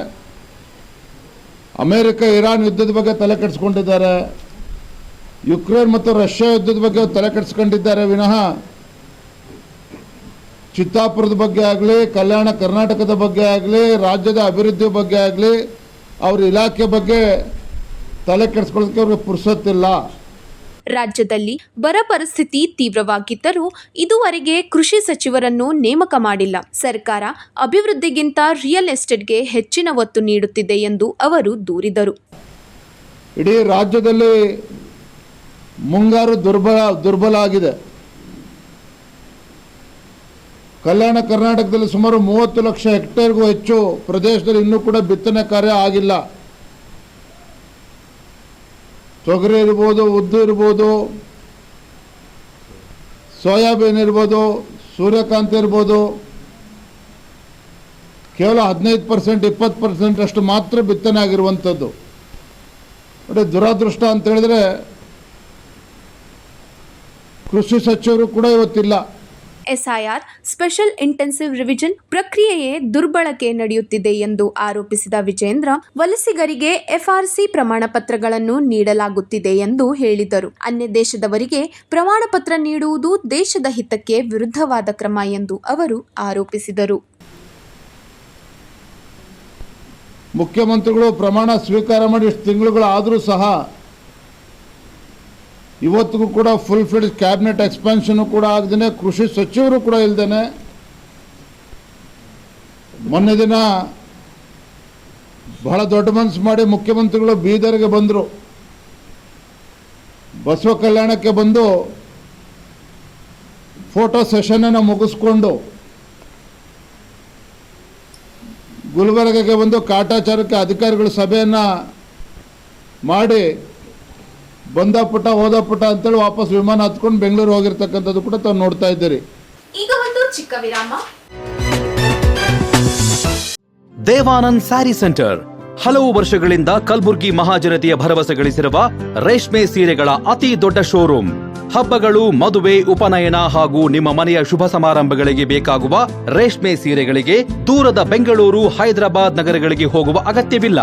ಅಮೇರಿಕ ಇರಾನ್ ಯುದ್ಧದ ಬಗ್ಗೆ ತಲೆ ಕೆಡಿಸ್ಕೊಂಡಿದ್ದಾರೆ. ಯುಕ್ರೇನ್ ಮತ್ತು ರಷ್ಯಾ ಯುದ್ಧದ ಬಗ್ಗೆ ಅವರು ತಲೆ ಕೆಡಿಸ್ಕೊಂಡಿದ್ದಾರೆ ವಿನಃ ಚಿತ್ತಾಪುರದ ಬಗ್ಗೆ ಆಗಲಿ, ಕಲ್ಯಾಣ ಕರ್ನಾಟಕದ ಬಗ್ಗೆ ಆಗಲಿ, ರಾಜ್ಯದ ಅಭಿವೃದ್ಧಿ ಬಗ್ಗೆ ಆಗಲಿ, ಅವ್ರ ಇಲಾಖೆ ಬಗ್ಗೆ ತಲೆ ಕೆಡಿಸ್ಕೊಳ್ಳೋದಕ್ಕೆ ಅವ್ರಿಗೆ ಪುರ್ಸೊತ್ತಿಲ್ಲ. ರಾಜ್ಯದಲ್ಲಿ ಬರ ಪರಿಸ್ಥಿತಿ ತೀವ್ರವಾಗಿದ್ದರೂ ಇದುವರೆಗೆ ಕೃಷಿ ಸಚಿವರನ್ನು ನೇಮಕ ಮಾಡಿಲ್ಲ. ಸರ್ಕಾರ ಅಭಿವೃದ್ಧಿಗಿಂತ ರಿಯಲ್ ಎಸ್ಟೇಟ್ಗೆ ಹೆಚ್ಚಿನ ಒತ್ತು ನೀಡುತ್ತಿದೆ ಎಂದು ಅವರು ದೂರಿದರು. ಇಡೀ ರಾಜ್ಯದಲ್ಲಿ ಮುಂಗಾರು ದುರ್ಬಲ ಆಗಿದೆ. ಕಲ್ಯಾಣ ಕರ್ನಾಟಕದಲ್ಲಿ ಸುಮಾರು 30 ಲಕ್ಷ ಹೆಕ್ಟೇರ್ಗೂ ಹೆಚ್ಚು ಪ್ರದೇಶದಲ್ಲಿ ಇನ್ನೂ ಕೂಡ ಬಿತ್ತನೆ ಕಾರ್ಯ ಆಗಿಲ್ಲ. ತೊಗರಿ ಇರ್ಬೋದು, ಉದ್ದು ಇರ್ಬೋದು, ಸೋಯಾಬೀನ್ ಇರ್ಬೋದು, ಸೂರ್ಯಕಾಂತಿ ಇರ್ಬೋದು, ಕೇವಲ 15% 20% ಅಷ್ಟು ಮಾತ್ರ ಬಿತ್ತನೆ ಆಗಿರುವಂಥದ್ದು. ನೋಡಿ, ದುರಾದೃಷ್ಟ ಅಂತ ಹೇಳಿದ್ರೆ ಕೃಷಿ ಸಚಿವರು ಕೂಡ ಇವತ್ತಿಲ್ಲ. ಎಸ್ಐಆರ್ ಸ್ಪೆಷಲ್ ಇಂಟೆನ್ಸಿವ್ ರಿವಿಷನ್ ಪ್ರಕ್ರಿಯೆಯೇ ದುರ್ಬಳಕೆ ನಡೆಯುತ್ತಿದೆ ಎಂದು ಆರೋಪಿಸಿದ ವಿಜೇಂದ್ರ, ವಲಸಿಗರಿಗೆ ಎಫ್ಆರ್ಸಿ ಪ್ರಮಾಣ ಪತ್ರಗಳನ್ನು ನೀಡಲಾಗುತ್ತಿದೆ ಎಂದು ಹೇಳಿದರು. ಅನ್ಯ ದೇಶದವರಿಗೆ ಪ್ರಮಾಣ ಪತ್ರ ನೀಡುವುದು ದೇಶದ ಹಿತಕ್ಕೆ ವಿರುದ್ಧವಾದ ಕ್ರಮ ಎಂದು ಅವರು ಆರೋಪಿಸಿದರು. ಮುಖ್ಯಮಂತ್ರಿಗಳು ಪ್ರಮಾಣ ಸ್ವೀಕಾರ ಮಾಡಿ ಇಷ್ಟು ತಿಂಗಳುಗಳಾದರೂ ಸಹ ಇವತ್ತಿಗೂ ಕೂಡ ಫುಲ್ ಫ್ಲೆಡ್ಜ್ ಕ್ಯಾಬಿನೆಟ್ ಎಕ್ಸ್ಪಾನ್ಷನ್ ಕೂಡ ಆಗದೇನೆ, ಕೃಷಿ ಸಚಿವರು ಕೂಡ ಇಲ್ದೇನೆ, ಮೊನ್ನೆ ದಿನ ಬಹಳ ದೊಡ್ಡ ಮನಸ್ಸು ಮಾಡಿ ಮುಖ್ಯಮಂತ್ರಿಗಳು ಬೀದರ್ಗೆ ಬಂದರು. ಬಸವ ಕಲ್ಯಾಣಕ್ಕೆ ಬಂದು ಫೋಟೋ ಸೆಷನನ್ನು ಮುಗಿಸ್ಕೊಂಡು ಗುಲ್ಬರ್ಗಕ್ಕೆ ಬಂದು ಕಾಟಾಚಾರಕ್ಕೆ ಅಧಿಕಾರಿಗಳು ಸಭೆಯನ್ನು ಮಾಡಿ ಬಂದ ಪುಟ ಹೋದ ಪುಟ ಅಂತೇಳಿ ವಾಪಸ್ ವಿಮಾನ ಹತ್ಕೊಂಡು ಬೆಂಗಳೂರು ಹೋಗಿರ್ತಕ್ಕಂಥದ್ದು ಕೂಡ ತಾವು ನೋಡ್ತಾ ಇದ್ದೀರಿ. ಈಗ ಒಂದು ಚಿಕ್ಕ ವಿರಾಮ. ದೇವಾನಂದ್ ಸ್ಯಾರಿ ಸೆಂಟರ್ ಹಲವು ವರ್ಷಗಳಿಂದ ಕಲಬುರ್ಗಿ ಮಹಾಜನತೆಯ ಭರವಸೆ ಗಳಿಸಿರುವ ರೇಷ್ಮೆ ಸೀರೆಗಳ ಅತಿ ದೊಡ್ಡ ಶೋರೂಮ್. ಹಬ್ಬಗಳು, ಮದುವೆ, ಉಪನಯನ ಹಾಗೂ ನಿಮ್ಮ ಮನೆಯ ಶುಭ ಸಮಾರಂಭಗಳಿಗೆ ಬೇಕಾಗುವ ರೇಷ್ಮೆ ಸೀರೆಗಳಿಗೆ ದೂರದ ಬೆಂಗಳೂರು, ಹೈದರಾಬಾದ್ ನಗರಗಳಿಗೆ ಹೋಗುವ ಅಗತ್ಯವಿಲ್ಲ.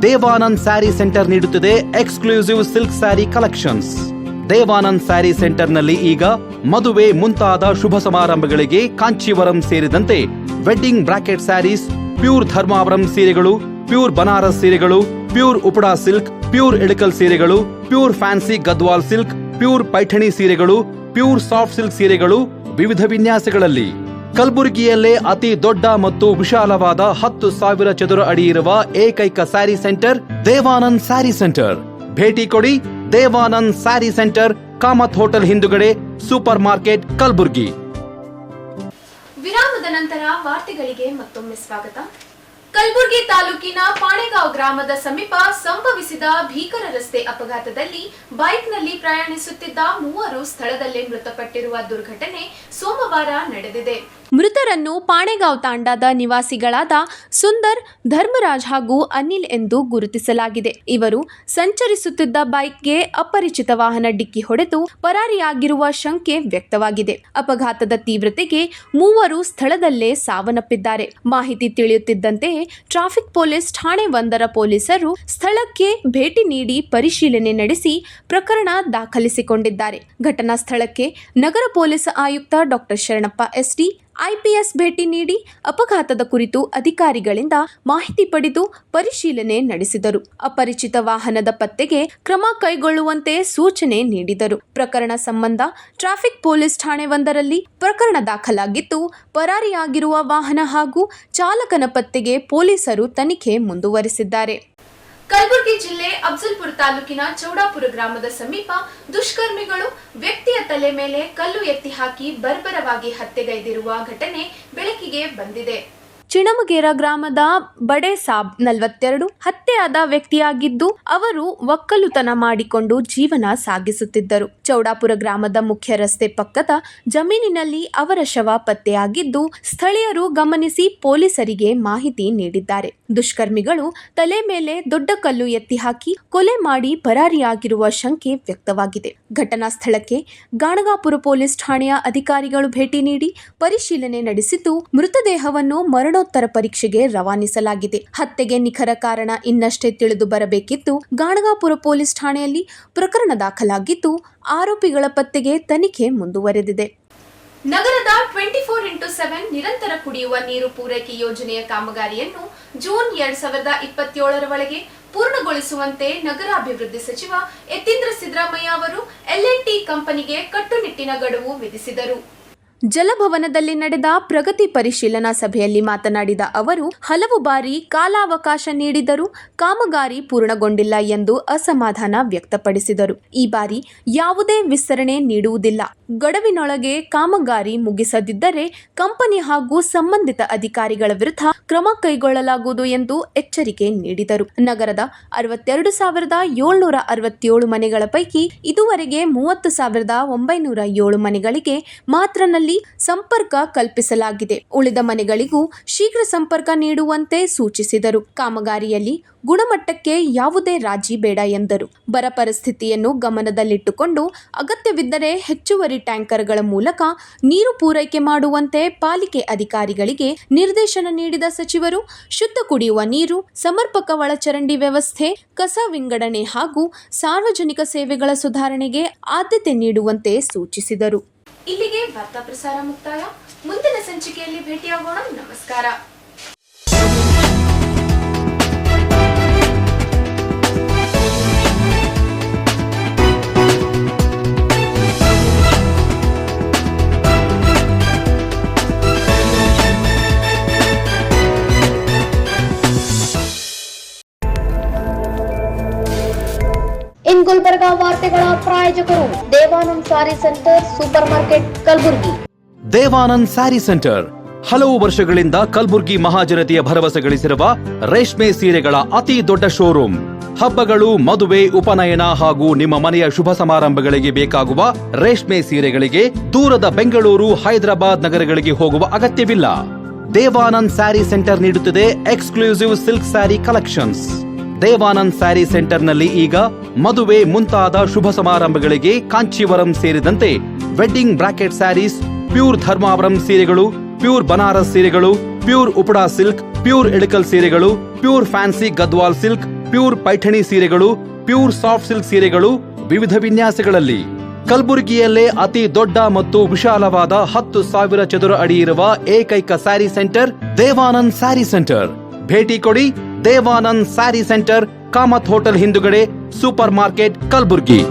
ದೇವಾನಂದ್ ಸ್ಯಾರಿ ಸೆಂಟರ್ ನೀಡುತ್ತಿದೆ exclusive silk sari collections. Devanand sari ಸೆಂಟರ್ನಲ್ಲಿ ಈಗ ಮದುವೆ ಮುಂತಾದ ಶುಭ ಸಮಾರಂಭಗಳಿಗೆ ಕಾಂಚೀವರಂ ಸೇರಿದಂತೆ wedding brocade saris, pure Dharmavaram ಸೀರೆಗಳು, ಪ್ಯೂರ್ ಬನಾರಸ್ ಸೀರೆಗಳು, pure Uppada silk, pure Ilkal ಸೀರೆಗಳು, pure fancy Gadwal silk, pure Paithani ಸೀರೆಗಳು, ಪ್ಯೂರ್ ಸಾಫ್ಟ್ ಸಿಲ್ಕ್ ಸೀರೆಗಳು ವಿವಿಧ ವಿನ್ಯಾಸಗಳಲ್ಲಿ. ಕಲಬುರಗಿಯಲ್ಲೇ ಅತಿ ದೊಡ್ಡ ಮತ್ತು ವಿಶಾಲವಾದ 10,000 ಚದುರ ಅಡಿ ಇರುವ ಏಕೈಕ sari centre Devanand sari centre. ಭೇಟಿ ಕೊಡಿ. Devanand sari centre, Kamath hotel ಹಿಂದುಗಡೆ, ಸೂಪರ್ ಮಾರ್ಕೆಟ್, ಕಲಬುರ್ಗಿ. ವಿರಾಮದ ನಂತರ ವಾರ್ತೆಗಳಿಗೆ ಮತ್ತೊಮ್ಮೆ ಸ್ವಾಗತ. ಕಲಬುರಗಿ ತಾಲೂಕಿನ ಪಾಣೆಗಾಂವ್ ಗ್ರಾಮದ ಸಮೀಪ ಸಂಭವಿಸಿದ ಭೀಕರ ರಸ್ತೆ ಅಪಘಾತದಲ್ಲಿ ಬೈಕ್ನಲ್ಲಿ ಪ್ರಯಾಣಿಸುತ್ತಿದ್ದ 3 ಸ್ಥಳದಲ್ಲೇ ಮೃತಪಟ್ಟಿರುವ ದುರ್ಘಟನೆ ಸೋಮವಾರ ನಡೆದಿದೆ. ಮೃತರನ್ನು ಪಾಣೆಗಾಂವ್ ತಾಂಡಾದ ನಿವಾಸಿಗಳಾದ ಸುಂದರ್, ಧರ್ಮರಾಜ್ ಹಾಗೂ ಅನಿಲ್ ಎಂದು ಗುರುತಿಸಲಾಗಿದೆ. ಇವರು ಸಂಚರಿಸುತ್ತಿದ್ದ ಬೈಕ್ಗೆ ಅಪರಿಚಿತ ವಾಹನ ಡಿಕ್ಕಿ ಹೊಡೆದು ಪರಾರಿಯಾಗಿರುವ ಶಂಕೆ ವ್ಯಕ್ತವಾಗಿದೆ. ಅಪಘಾತದ ತೀವ್ರತೆಗೆ 3 ಸ್ಥಳದಲ್ಲೇ ಸಾವನ್ನಪ್ಪಿದ್ದಾರೆ. ಮಾಹಿತಿ ತಿಳಿಯುತ್ತಿದ್ದಂತೆಯೇ ಟ್ರಾಫಿಕ್ ಪೊಲೀಸ್ ಠಾಣೆ 1ರ ಪೊಲೀಸರು ಸ್ಥಳಕ್ಕೆ ಭೇಟಿ ನೀಡಿ ಪರಿಶೀಲನೆ ನಡೆಸಿ ಪ್ರಕರಣ ದಾಖಲಿಸಿಕೊಂಡಿದ್ದಾರೆ. ಘಟನಾ ಸ್ಥಳಕ್ಕೆ ನಗರ ಪೊಲೀಸ್ ಆಯುಕ್ತ ಡಾಕ್ಟರ್ ಶರಣಪ್ಪ ಎಸ್ಟಿ, ಐಪಿಎಸ್ ಭೇಟಿ ನೀಡಿ ಅಪಘಾತದ ಕುರಿತು ಅಧಿಕಾರಿಗಳಿಂದ ಮಾಹಿತಿ ಪಡೆದು ಪರಿಶೀಲನೆ ನಡೆಸಿದರು. ಅಪರಿಚಿತ ವಾಹನದ ಪತ್ತೆಗೆ ಕ್ರಮ ಕೈಗೊಳ್ಳುವಂತೆ ಸೂಚನೆ ನೀಡಿದರು. ಪ್ರಕರಣ ಸಂಬಂಧ ಟ್ರಾಫಿಕ್ ಪೊಲೀಸ್ ಠಾಣೆ 1ರಲ್ಲಿ ಪ್ರಕರಣ ದಾಖಲಾಗಿದ್ದು, ಪರಾರಿಯಾಗಿರುವ ವಾಹನ ಹಾಗೂ ಚಾಲಕನ ಪತ್ತೆಗೆ ಪೊಲೀಸರು ತನಿಖೆ ಮುಂದುವರೆಸಿದ್ದಾರೆ. ಕಲಬುರಗಿ ಜಿಲ್ಲೆ ಅಫಜಲ್ಪುರ ತಾಲೂಕಿನ ಚೌಡಾಪುರ ಗ್ರಾಮದ ಸಮೀಪ ದುಷ್ಕರ್ಮಿಗಳು ವ್ಯಕ್ತಿಯ ತಲೆ ಮೇಲೆ ಕಲ್ಲು ಎತ್ತಿ ಹಾಕಿ ಬರ್ಬರವಾಗಿ ಹತ್ಯೆಗೈದಿರುವ ಘಟನೆ ಬೆಳಕಿಗೆ ಬಂದಿದೆ. ಚಿಣಮಗೇರ ಗ್ರಾಮದ ಬಡೆ ಸಾಬ್ 42 ಹತ್ಯೆಯಾದ ವ್ಯಕ್ತಿಯಾಗಿದ್ದು, ಅವರು ಒಕ್ಕಲುತನ ಮಾಡಿಕೊಂಡು ಜೀವನ ಸಾಗಿಸುತ್ತಿದ್ದರು. ಚೌಡಾಪುರ ಗ್ರಾಮದ ಮುಖ್ಯ ರಸ್ತೆ ಪಕ್ಕದ ಜಮೀನಿನಲ್ಲಿ ಅವರ ಶವ ಪತ್ತೆಯಾಗಿದ್ದು, ಸ್ಥಳೀಯರು ಗಮನಿಸಿ ಪೊಲೀಸರಿಗೆ ಮಾಹಿತಿ ನೀಡಿದ್ದಾರೆ. ದುಷ್ಕರ್ಮಿಗಳು ತಲೆ ಮೇಲೆ ದೊಡ್ಡ ಕಲ್ಲು ಎತ್ತಿ ಹಾಕಿ ಕೊಲೆ ಮಾಡಿ ಪರಾರಿಯಾಗಿರುವ ಶಂಕೆ ವ್ಯಕ್ತವಾಗಿದೆ. ಘಟನಾ ಸ್ಥಳಕ್ಕೆ ಗಾಣಗಾಪುರ ಪೊಲೀಸ್ ಠಾಣೆಯ ಅಧಿಕಾರಿಗಳು ಭೇಟಿ ನೀಡಿ ಪರಿಶೀಲನೆ ನಡೆಸಿದ್ದು, ಮೃತದೇಹವನ್ನು ಮರಣೋತ್ತರ ಪರೀಕ್ಷೆಗೆ ರವಾನಿಸಲಾಗಿದೆ. ಹತ್ಯೆಗೆ ನಿಖರ ಕಾರಣ ಇನ್ನಷ್ಟೇ ತಿಳಿದು ಬರಬೇಕಿದ್ದು, ಗಾಣಗಾಪುರ ಪೊಲೀಸ್ ಠಾಣೆಯಲ್ಲಿ ಪ್ರಕರಣ ದಾಖಲಾಗಿದ್ದು, ಆರೋಪಿಗಳ ಪತ್ತೆಗೆ ತನಿಖೆ ಮುಂದುವರೆದಿದೆ. ನಗರದ 24x7 ನಿರಂತರ ಕುಡಿಯುವ ನೀರು ಪೂರೈಕೆ ಯೋಜನೆಯ ಕಾಮಗಾರಿಯನ್ನು ಜೂನ್ 2027 ಒಳಗೆ ಪೂರ್ಣಗೊಳಿಸುವಂತೆ ನಗರಾಭಿವೃದ್ಧಿ ಸಚಿವ ಯತೀಂದ್ರ ಸಿದ್ದರಾಮಯ್ಯ ಅವರು L&T ಕಂಪನಿಗೆ ಕಟ್ಟುನಿಟ್ಟಿನ ಗಡುವು ವಿಧಿಸಿದರು. ಜಲಭವನದಲ್ಲಿ ನಡೆದ ಪ್ರಗತಿ ಪರಿಶೀಲನಾ ಸಭೆಯಲ್ಲಿ ಮಾತನಾಡಿದ ಅವರು ಹಲವು ಬಾರಿ ಕಾಲಾವಕಾಶ ನೀಡಿದರೂ ಕಾಮಗಾರಿ ಪೂರ್ಣಗೊಂಡಿಲ್ಲ ಎಂದು ಅಸಮಾಧಾನ ವ್ಯಕ್ತಪಡಿಸಿದರು. ಈ ಬಾರಿ ಯಾವುದೇ ವಿಸ್ತರಣೆ ನೀಡುವುದಿಲ್ಲ. ಗಡುವಿನೊಳಗೆ ಕಾಮಗಾರಿ ಮುಗಿಸದಿದ್ದರೆ ಕಂಪನಿ ಹಾಗೂ ಸಂಬಂಧಿತ ಅಧಿಕಾರಿಗಳ ವಿರುದ್ಧ ಕ್ರಮ ಕೈಗೊಳ್ಳಲಾಗುವುದು ಎಂದು ಎಚ್ಚರಿಕೆ ನೀಡಿದರು. ನಗರದ 62,767 ಮನೆಗಳ ಪೈಕಿ ಇದುವರೆಗೆ 30,907 ಮನೆಗಳಿಗೆ ಮಾತ್ರ ಸಂಪರ್ಕ ಕಲ್ಪಿಸಲಾಗಿದೆ. ಉಳಿದ ಮನೆಗಳಿಗೂ ಶೀಘ್ರ ಸಂಪರ್ಕ ನೀಡುವಂತೆ ಸೂಚಿಸಿದರು. ಕಾಮಗಾರಿಯಲ್ಲಿ ಗುಣಮಟ್ಟಕ್ಕೆ ಯಾವುದೇ ರಾಜಿ ಬೇಡ ಎಂದರು. ಬರ ಪರಿಸ್ಥಿತಿಯನ್ನು ಗಮನದಲ್ಲಿಟ್ಟುಕೊಂಡು ಅಗತ್ಯವಿದ್ದರೆ ಹೆಚ್ಚುವರಿ ಟ್ಯಾಂಕರ್ಗಳ ಮೂಲಕ ನೀರು ಪೂರೈಕೆ ಮಾಡುವಂತೆ ಪಾಲಿಕೆ ಅಧಿಕಾರಿಗಳಿಗೆ ನಿರ್ದೇಶನ ನೀಡಿದ ಸಚಿವರು ಶುದ್ಧ ಕುಡಿಯುವ ನೀರು, ಸಮರ್ಪಕ ಒಳಚರಂಡಿ ವ್ಯವಸ್ಥೆ, ಕಸ ವಿಂಗಡಣೆ ಹಾಗೂ ಸಾರ್ವಜನಿಕ ಸೇವೆಗಳ ಸುಧಾರಣೆಗೆ ಆದ್ಯತೆ ನೀಡುವಂತೆ ಸೂಚಿಸಿದರು. ಇಲ್ಲಿಗೆ ವಾರ್ತಾ ಪ್ರಸಾರ ಮುಕ್ತಾಯ. ಮುಂದಿನ ಸಂಚಿಕೆಯಲ್ಲಿ ಭೇಟಿಯಾಗೋಣ. ನಮಸ್ಕಾರ. ಇನ್ ಗುಲ್ಬರ್ಗಾ ವಾರ್ತೆಗಳ ಪ್ರಾಯೋಜಕರು Devanand sari centre super market Kalaburagi. Devanand sari centre ಹಲವು ವರ್ಷಗಳಿಂದ ಕಲಬುರ್ಗಿ ಮಹಾಜನತೆಯ ಭರವಸೆ ಗಳಿಸಿರುವ ರೇಷ್ಮೆ ಸೀರೆಗಳ ಅತಿ ದೊಡ್ಡ ಶೋರೂಮ್. ಹಬ್ಬಗಳು, ಮದುವೆ, ಉಪನಯನ ಹಾಗೂ ನಿಮ್ಮ ಮನೆಯ ಶುಭ ಸಮಾರಂಭಗಳಿಗೆ ಬೇಕಾಗುವ ರೇಷ್ಮೆ ಸೀರೆಗಳಿಗೆ ದೂರದ ಬೆಂಗಳೂರು, ಹೈದರಾಬಾದ್ ನಗರಗಳಿಗೆ ಹೋಗುವ ಅಗತ್ಯವಿಲ್ಲ. ದೇವಾನಂದ್ ಸ್ಯಾರಿ ಸೆಂಟರ್ ನೀಡುತ್ತಿದೆ exclusive silk sari collections. Devanand sari ಸೆಂಟರ್ನಲ್ಲಿ ಈಗ ಮದುವೆ ಮುಂತಾದ ಶುಭ ಸಮಾರಂಭಗಳಿಗೆ ಕಾಂಚೀವರಂ ಸೇರಿದಂತೆ wedding brocade saris, pure Dharmavaram ಸೀರೆಗಳು, ಪ್ಯೂರ್ ಬನಾರಸ್ ಸೀರೆಗಳು, pure Uppada silk, pure Ilkal ಸೀರೆಗಳು, pure fancy Gadwal silk, pure Paithani ಸೀರೆಗಳು, ಪ್ಯೂರ್ ಸಾಫ್ಟ್ ಸಿಲ್ಕ್ ಸೀರೆಗಳು ವಿವಿಧ ವಿನ್ಯಾಸಗಳಲ್ಲಿ. ಕಲಬುರಗಿಯಲ್ಲೇ ಅತಿ ದೊಡ್ಡ ಮತ್ತು ವಿಶಾಲವಾದ 10,000 ಚದುರ ಅಡಿ ಇರುವ ಏಕೈಕ sari centre Devanand sari centre. ಭೇಟಿ ಕೊಡಿ. Devanand sari centre, Kamath hotel ಹಿಂದುಗಡೆ, ಸೂಪರ್ ಮಾರ್ಕೆಟ್, ಕಲಬುರ್ಗಿ.